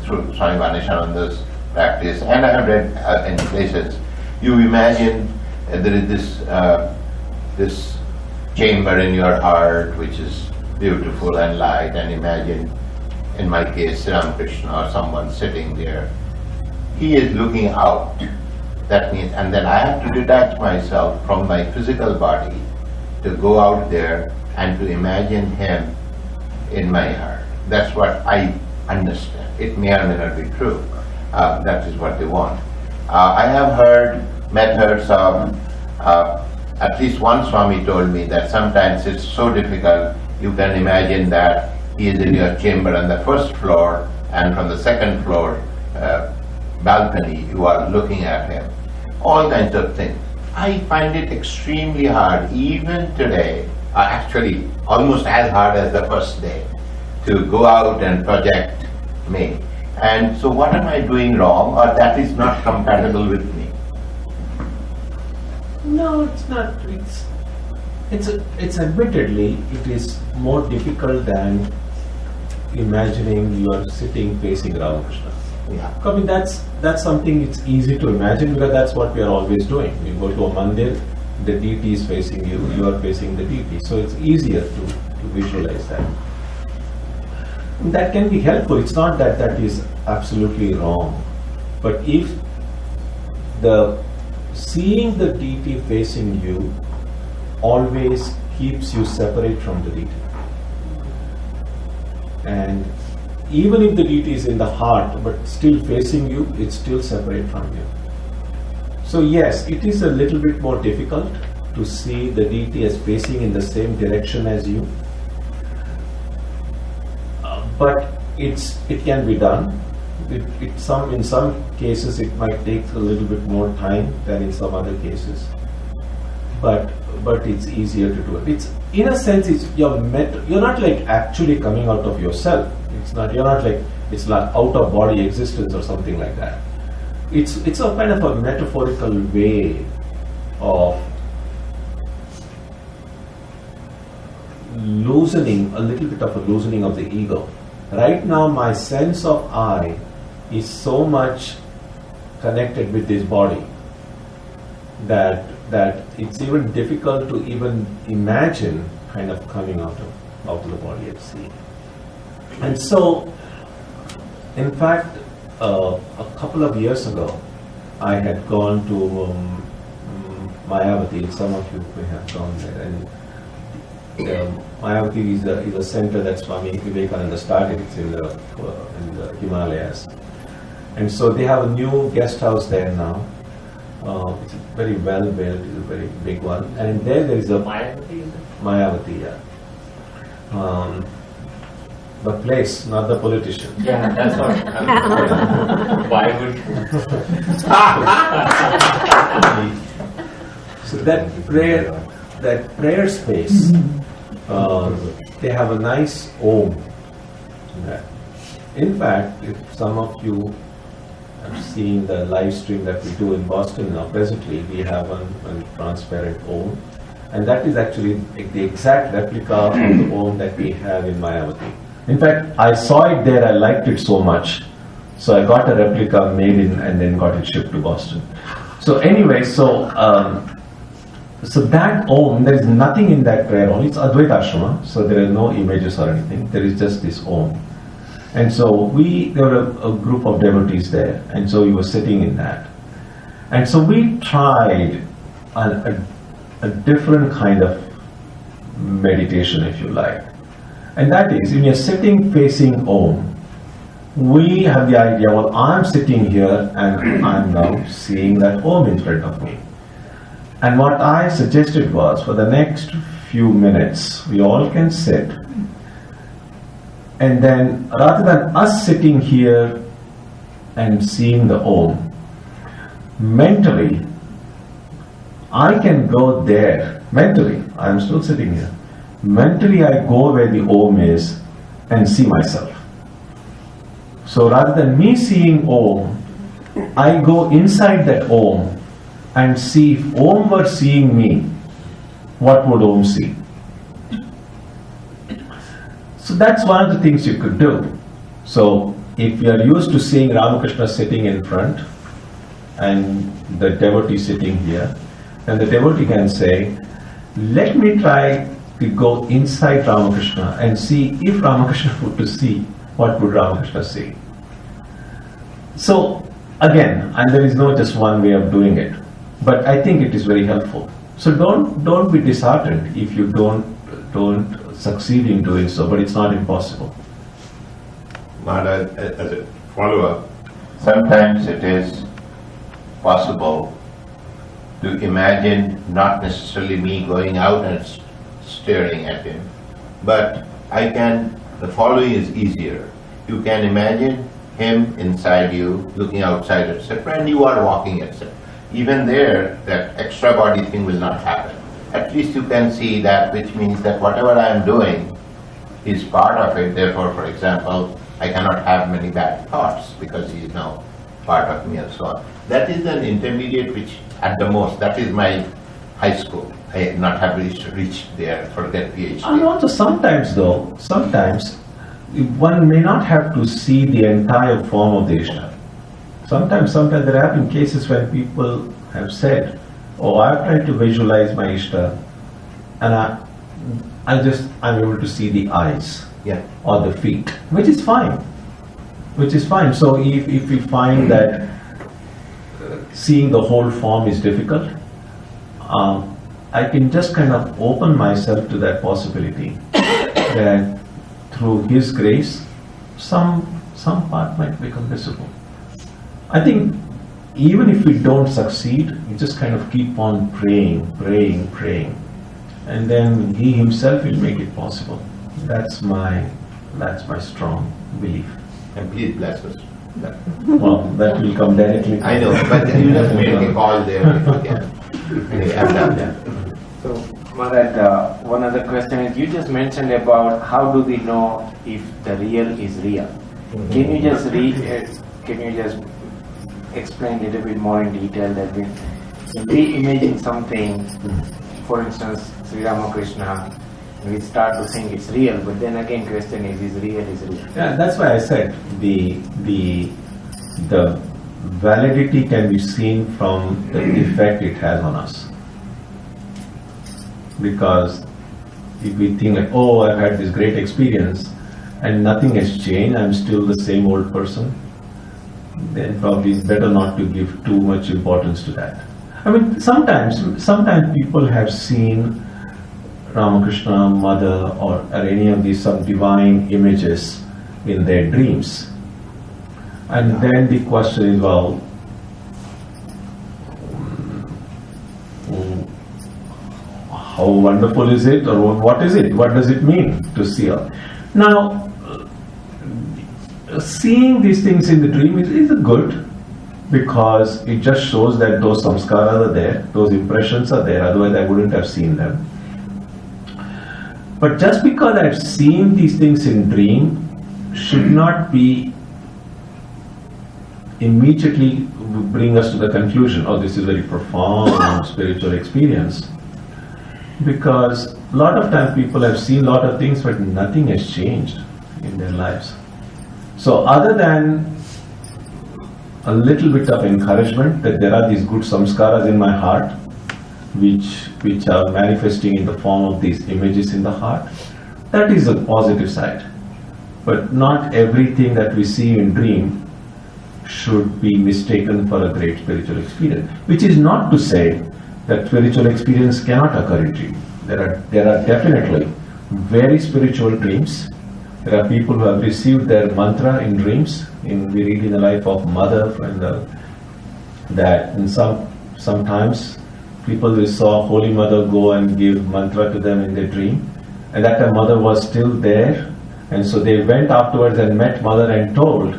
through Swami Vanishananda's practice, and I have read in places, you imagine there is this chamber in your heart which is beautiful and light, and imagine, in my case, Ramakrishna or someone sitting there. He is looking out. That means, and then I have to detach myself from my physical body to go out there and to imagine him in my heart. That's what I understand. It may or may not be true. That is what they want. I have heard methods of, at least one Swami told me that sometimes it's so difficult, you can imagine that he is in your chamber on the first floor, and from the second floor balcony you are looking at him. All kinds of things. I find it extremely hard, even today, actually almost as hard as the first day, to go out and project me. And so what am I doing wrong, or that is not compatible with me? No, it's not. It's admittedly, it is more difficult than imagining you are sitting facing Ramakrishna. Yeah. I mean, that's something it's easy to imagine, because that's what we are always doing. You go to a mandir, the deity is facing you, you are facing the deity. So it's easier to visualize that. That can be helpful. It's not that that is absolutely wrong. But if seeing the deity facing you always keeps you separate from the deity. And even if the deity is in the heart but still facing you, it's still separate from you. So yes, it is a little bit more difficult to see the deity as facing in the same direction as you. But it can be done. In some cases it might take a little bit more time than in some other cases. But it's easier to do it. It's, in a sense, you're not like actually coming out of yourself. You're not like, it's like out of body existence or something like that. It's a kind of a metaphorical way of loosening, a little bit of a loosening of the ego. Right now my sense of I is so much connected with this body that it's even difficult to even imagine kind of coming out of the body at sea. And so, in fact, a couple of years ago, I had gone to Mayavati. Some of you may have gone there. And Mayavati is a center that Swami Vivekananda started. It's in the Himalayas. And so they have a new guest house there now. It's very well built. It's a very big one. And there is a Mayavati, yeah. The place, not the politician. Yeah, that's what. Why would? So that prayer space, they have a nice Om. In fact, if some of you have seen the live stream that we do in Boston now, presently we have a transparent Om, and that is actually the exact replica of the Om that we have in Mayavati. In fact, I saw it there, I liked it so much, so I got a replica made and then got it shipped to Boston. So anyway, so that Om, there is nothing in that prayer only. It's Advaita Ashrama, so there are no images or anything. There is just this Om. And so there were a group of devotees there, and so we were sitting in that. And so we tried a different kind of meditation, if you like. And that is, when you're sitting facing Om, we have the idea, well, I'm sitting here and I'm now seeing that Om in front of me. And what I suggested was, for the next few minutes, we all can sit And then rather than us sitting here and seeing the Om, mentally, I can go there. Mentally, I'm still sitting here. Mentally, I go where the Om is and see myself. So rather than me seeing Om, I go inside that Om and see if Om were seeing me, what would Om see? So that's one of the things you could do. So if you are used to seeing Ramakrishna sitting in front and the devotee sitting here, then the devotee can say, let me try to go inside Ramakrishna and see if Ramakrishna were to see, what would Ramakrishna see? So again, and there is no just one way of doing it, but I think it is very helpful. So don't be disheartened if you don't succeed in doing so, but it's not impossible. Maharaj, as a follow-up, sometimes it is possible to imagine not necessarily me going out and staring at him, but the following is easier. You can imagine him inside you, looking outside, etc., and you are walking, etc. Even there, that extra body thing will not happen. At least you can see that, which means that whatever I am doing is part of it. Therefore, for example, I cannot have many bad thoughts because he is now part of me and so on. That is an intermediate, which at the most, that is my high school. I have not have reached there for that PhD. And also sometimes one may not have to see the entire form of the Ishta. Sometimes there have been cases when people have said, oh, I've tried to visualize my Ishta and I'm able to see the eyes or the feet, which is fine. So if we find that seeing the whole form is difficult, I can just kind of open myself to that possibility that through His grace, some part might become visible. I think even if we don't succeed, we just kind of keep on praying, and then He Himself will make it possible. That's my strong belief. And please bless us. Well, that will come directly. I know, but you just make a call there if you can. Okay, I've done that. So, Maharaj, one other question is, you just mentioned about how do we know if the real is real. Can you just explain a little bit more in detail that when we imagine something, for instance, Sri Ramakrishna, we start to think it's real, but then again question is real? Yeah, that's why I said the validity can be seen from the effect it has on us. Because if we think like, oh, I've had this great experience and nothing has changed, I'm still the same old person, then probably it's better not to give too much importance to that. I mean, sometimes people have seen Ramakrishna, Mother, or any of these some divine images in their dreams. And then the question is, well, how wonderful is it, or what is it? What does it mean to see her? Now, seeing these things in the dream is good, because it just shows that those samskaras are there, those impressions are there, otherwise I wouldn't have seen them. But just because I've seen these things in dream should not be immediately bring us to the conclusion, oh, this is very profound spiritual experience. Because a lot of times people have seen a lot of things, but nothing has changed in their lives. So other than a little bit of encouragement that there are these good samskaras in my heart, which are manifesting in the form of these images in the heart, that is a positive side. But not everything that we see in dream should be mistaken for a great spiritual experience. Which is not to say that spiritual experience cannot occur in dream. There are definitely very spiritual dreams. There are people who have received their mantra in dreams. We read in the life of Mother, that in sometimes people will saw Holy Mother go and give mantra to them in their dream, and that time Mother was still there, And so they went afterwards and met mother and told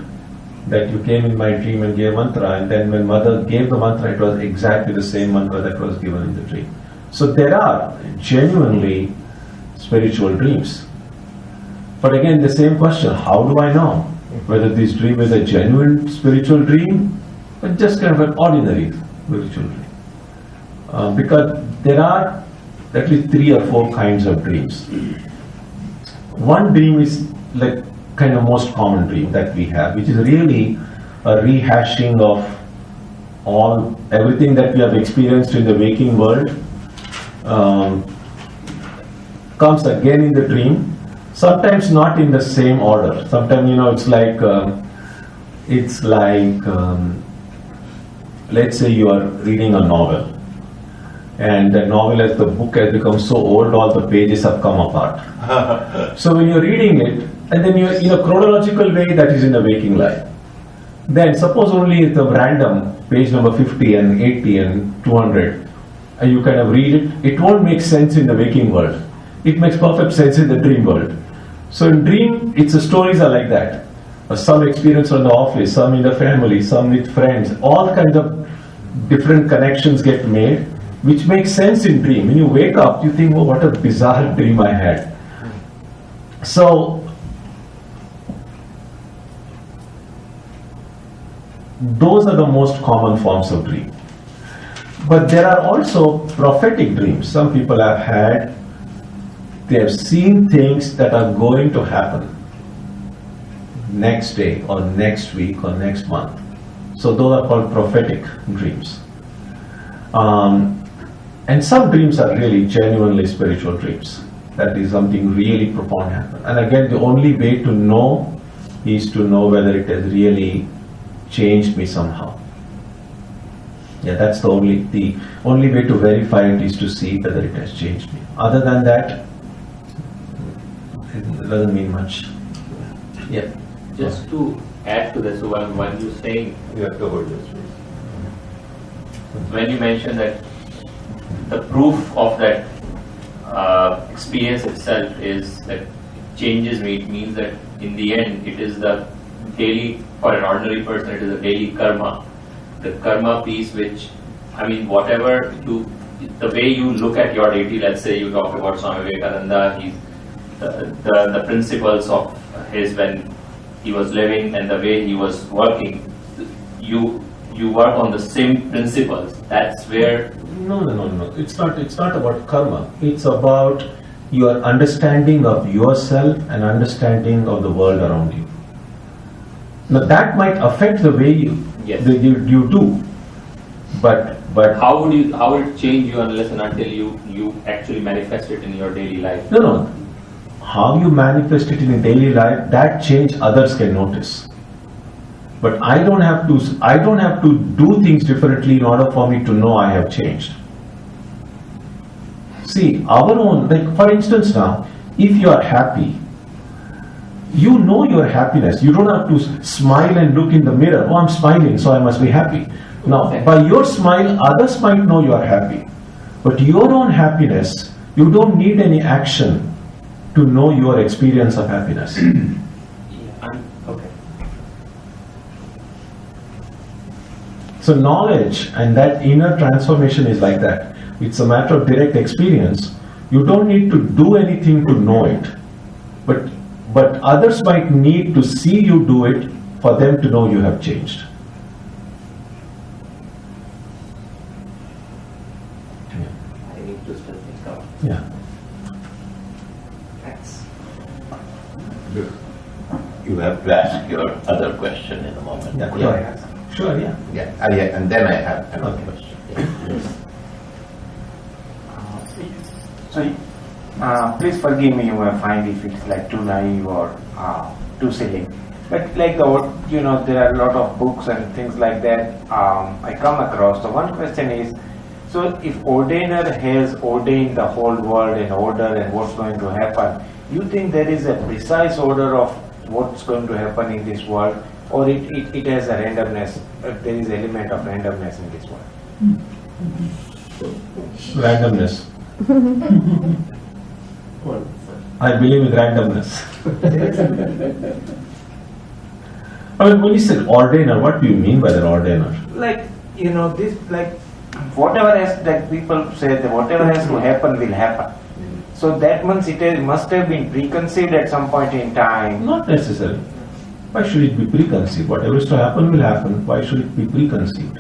that you came in my dream and gave mantra, and then when mother gave the mantra, it was exactly the same mantra that was given in the dream. So there are genuinely spiritual dreams. But again, the same question, how do I know whether this dream is a genuine spiritual dream or just kind of an ordinary spiritual dream? Because there are at least 3 or 4 kinds of dreams. One dream is like kind of most common dream that we have, which is really a rehashing of everything that we have experienced in the waking world, comes again in the dream. Sometimes not in the same order. Sometimes, it's like, let's say you are reading a novel, and the book has become so old, all the pages have come apart. So when you're reading it, and then you're in a chronological way, that is in the waking life. Then suppose only it's a random page number 50 and 80 and 200, and you kind of read it, it won't make sense in the waking world. It makes perfect sense in the dream world. So in dream, the stories are like that. Some experience on the office, some in the family, some with friends, all kinds of different connections get made, which makes sense in dream. When you wake up, you think, oh, what a bizarre dream I had. So those are the most common forms of dream. But there are also prophetic dreams. Some people have had, they have seen things that are going to happen next day or next week or next month. So those are called prophetic dreams. And some dreams are really genuinely spiritual dreams. That is something really profound happen. And again, the only way to know is to know whether it has really changed me somehow. Yeah, that's the only way to verify it is to see whether it has changed me. Other than that, it doesn't mean much. Yeah. Just to add to this, when you're saying, You have to hold this. when you mentioned that the proof of that experience itself is that it changes me, it means that in the end it is the daily, for an ordinary person, it is a daily karma. The karma piece, which, whatever the way you look at your deity, let's say you talk about Swami Tyagananda, the principles of his when he was living and the way he was working, you work on the same principles. That's where. No. It's not about karma. It's about your understanding of yourself and understanding of the world around you. Now that might affect the way you do, but how will it change you unless and until you actually manifest it in your daily life? No. How you manifest it in a daily life, that change others can notice. But I don't have to do things differently in order for me to know I have changed. See, our own, like for instance now, if you are happy, you know your happiness. You don't have to smile and look in the mirror. Oh, I'm smiling, so I must be happy. Now, by your smile, others might know you are happy. But your own happiness, you don't need any action to know your experience of happiness. Okay. So knowledge and that inner transformation is like that. It's a matter of direct experience. You don't need to do anything to know it. But others might need to see you do it for them to know you have changed. I need to still think of. Yeah. Thanks. You have to ask your other question in a moment. Yeah. Sure, yeah. Yeah, and then I have another Okay. question. Please forgive me, you may find if it's like too naive or too silly. But like there are a lot of books and things like that I come across. So one question is, so if ordainer has ordained the whole world in order and what's going to happen, you think there is a precise order of what's going to happen in this world, or it has a randomness, there is an element of randomness in this world? Randomness. I believe in randomness. I mean, when you said ordainer, what do you mean by that ordainer? Like, this, like, whatever has, like people say that whatever has to happen will happen. So that means must have been preconceived at some point in time. Not necessarily. Why should it be preconceived? Whatever is to happen will happen. Why should it be preconceived?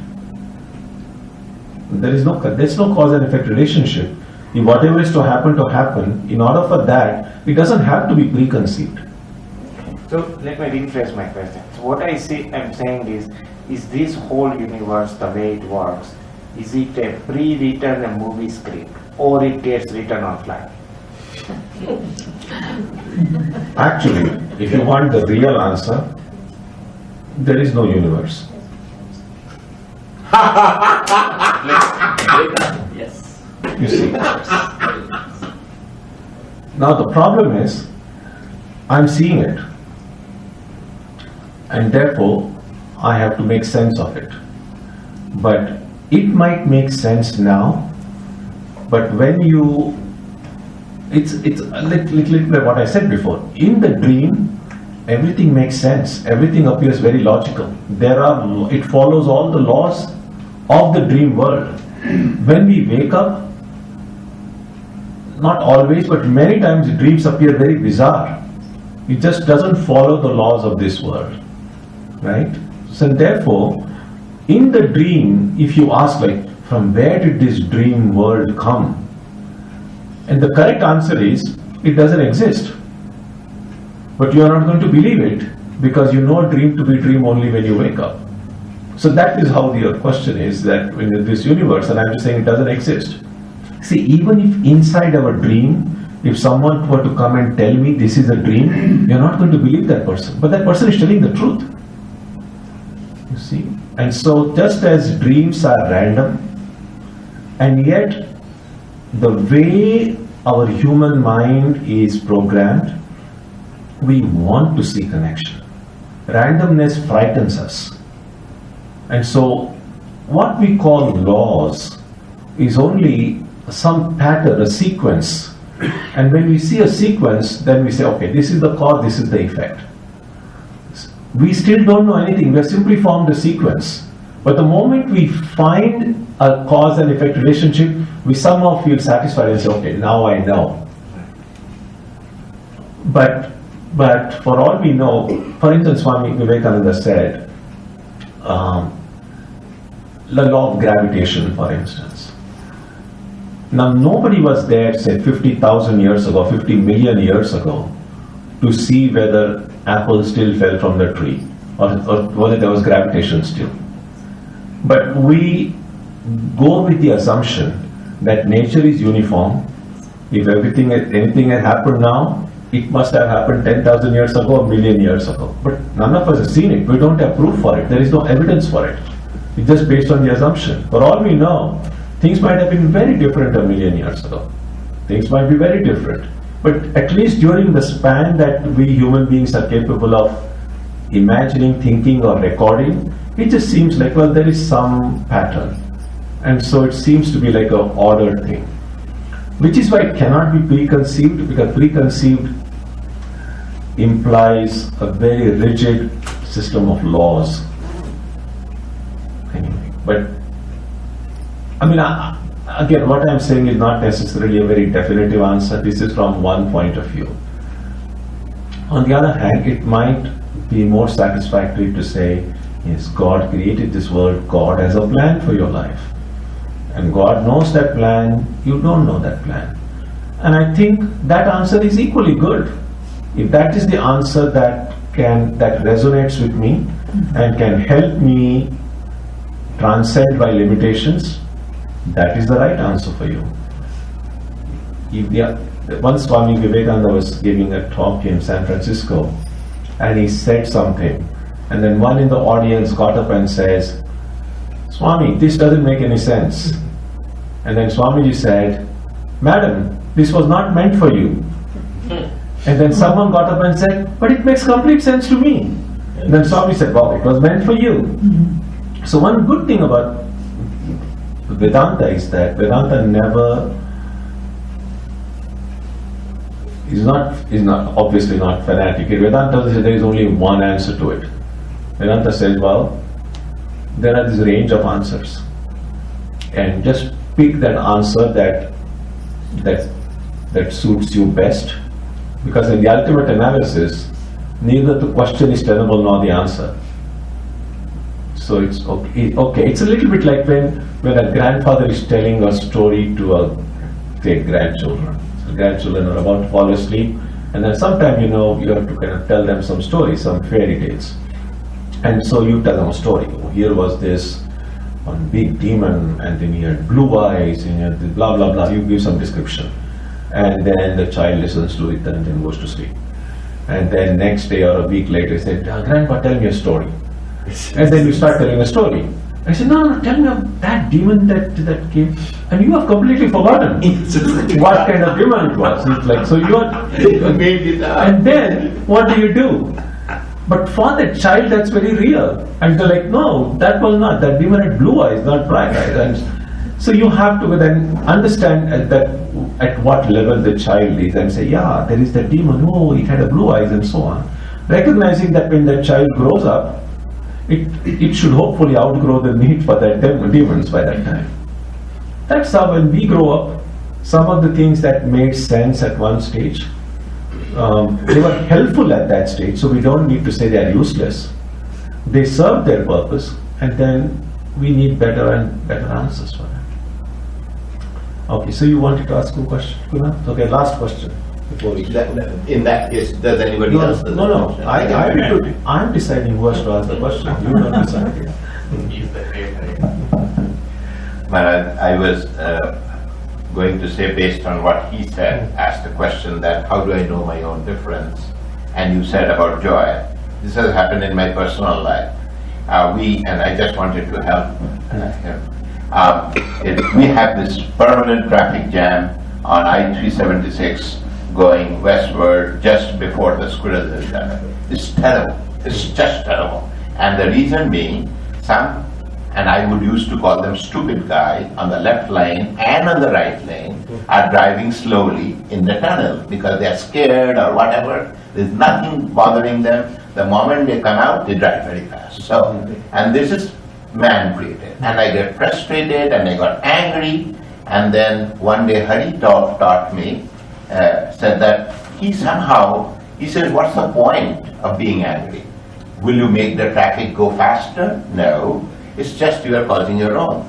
There's no cause and effect relationship. If whatever is to happen, in order for that, it doesn't have to be preconceived. So let me rephrase my question. So what I'm saying is this whole universe, the way it works, is it a pre-written movie script or it gets written on fly? Actually, if you want the real answer, there is no universe. Yes. You see. Now the problem is, I'm seeing it. And therefore, I have to make sense of it. But it might make sense now, but when you, it's a little bit what I said before. In the dream, everything makes sense. Everything appears very logical. It follows all the laws of the dream world. When we wake up, not always, but many times the dreams appear very bizarre. It just doesn't follow the laws of this world. Right? So therefore, in the dream, if you ask like, from where did this dream world come? And the correct answer is, it doesn't exist. But you are not going to believe it, because you know a dream to be dream only when you wake up. So that is how your question is, that in this universe, and I'm just saying it doesn't exist. See, even if inside our dream, if someone were to come and tell me this is a dream, you're not going to believe that person. But that person is telling the truth. You see? And so just as dreams are random, and yet the way our human mind is programmed, we want to see connection. Randomness frightens us. And so what we call laws is only some pattern, a sequence. And when we see a sequence, then we say, okay, this is the cause, this is the effect. We still don't know anything, we have simply formed a sequence. But the moment we find a cause and effect relationship, we somehow feel satisfied and say, okay, now I know. But for all we know, for instance, Swami Vivekananda said, the law of gravitation, for instance. Now, nobody was there, say, 50,000 years ago, 50 million years ago, to see whether apples still fell from the tree, or whether there was gravitation still. But we go with the assumption that nature is uniform. If anything had happened now, it must have happened 10,000 years ago, a million years ago. But none of us have seen it. We don't have proof for it. There is no evidence for it. It's just based on the assumption. For all we know, things might have been very different a million years ago. Things might be very different. But at least during the span that we human beings are capable of imagining, thinking, or recording, it just seems like, well, there is some pattern. And so it seems to be like an ordered thing. Which is why it cannot be preconceived, because preconceived implies a very rigid system of laws. Anyway, but I mean, again, what I'm saying is not necessarily a very definitive answer. This is from one point of view. On the other hand, it might be more satisfactory to say, yes, God created this world, God has a plan for your life. And God knows that plan, you don't know that plan. And I think that answer is equally good. If that is the answer that resonates with me and can help me transcend my limitations, that is the right answer for you. Once Swami Vivekananda was giving a talk in San Francisco, and he said something, and then one in the audience got up and says, Swami, this doesn't make any sense. And then Swamiji said, Madam, this was not meant for you. And then someone got up and said, but it makes complete sense to me. And then Swami said, well, it was meant for you. So one good thing about Vedanta is that Vedanta never is not obviously not fanatic. In Vedanta says there is only one answer to it. Vedanta says, well, there are this range of answers, and just pick that answer that suits you best, because in the ultimate analysis, neither the question is tenable nor the answer. So it's okay. It's a little bit like when a grandfather is telling a story to their grandchildren. So grandchildren are about to fall asleep, and then sometime you have to kind of tell them some stories, some fairy tales. And so you tell them a story. Here was this one big demon, and then he had blue eyes, and he had this blah blah blah. You give some description, and then the child listens to it and then goes to sleep. And then next day or a week later, he said, "Grandpa, tell me a story." And then you start telling a story. I said, no, tell me of that demon that came. And you have completely forgotten what kind of demon it was. It's like, so you are... made it up. And then, what do? But for that child, that's very real. And they're like, no, that was not. That demon had blue eyes, not bright eyes. And so you have to then understand at what level the child is and say, yeah, there is that demon. Oh, it had a blue eyes and so on. Recognizing that when that child grows up, it should hopefully outgrow the need for that demons by that time. That's how when we grow up, some of the things that made sense at one stage, they were helpful at that stage, so we don't need to say they are useless. They serve their purpose, and then we need better and better answers for that. Okay, so you wanted to ask a question? Okay, last question. In that case, does anybody else? No. I'm deciding who has to ask the question. You don't decide. He's the creator. Maharaj, I was going to say, based on what he said, asked the question that how do I know my own difference? And you said about joy. This has happened in my personal life. And I just wanted to help him. We have this permanent traffic jam on I-376 going westward just before the Squirrel Hill Tunnel. It's terrible. It's just terrible. And the reason being, and I would used to call them stupid guys on the left lane and on the right lane are driving slowly in the tunnel because they are scared or whatever. There's nothing bothering them. The moment they come out, they drive very fast. So, and this is man-created. And I get frustrated and I got angry. And then one day Hari taught me, said that he says, what's the point of being angry? Will you make the traffic go faster? No. It's just you are causing your own.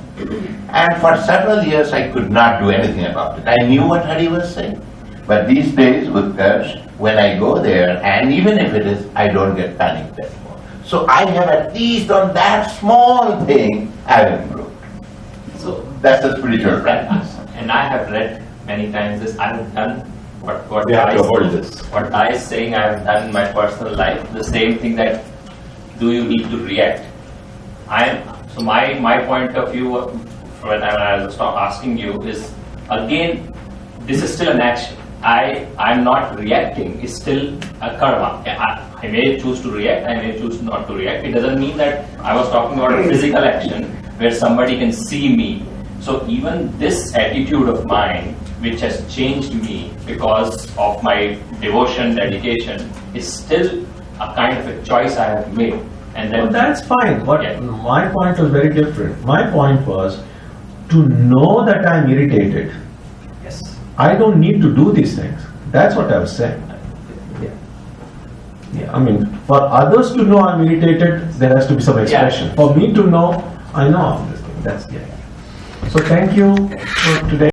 And for several years I could not do anything about it. I knew what Hari was saying. But these days with Kirsch, when I go there, and even if it is, I don't get panicked anymore. So I have at least on that small thing, I've improved. So that's a spiritual practice. And I have read many times this. I have done what We have Dai to hold this. What Dai is saying, I have done in my personal life. The same thing, that do you need to react? So my point of view when I was asking you is, again, this is still an action. I'm not reacting. It's still a karma. I may choose to react. I may choose not to react. It doesn't mean that I was talking about a physical action where somebody can see me. So even this attitude of mine, which has changed me because of my devotion, dedication, is still a kind of a choice I have made. And then that's fine. But my point was very different. My point was to know that I'm irritated. yes, I don't need to do these things. That's what I was saying. Yeah. I mean, for others to know I'm irritated, there has to be some expression. Yeah. For me to know, I know I'm this thing. That's So thank you for today.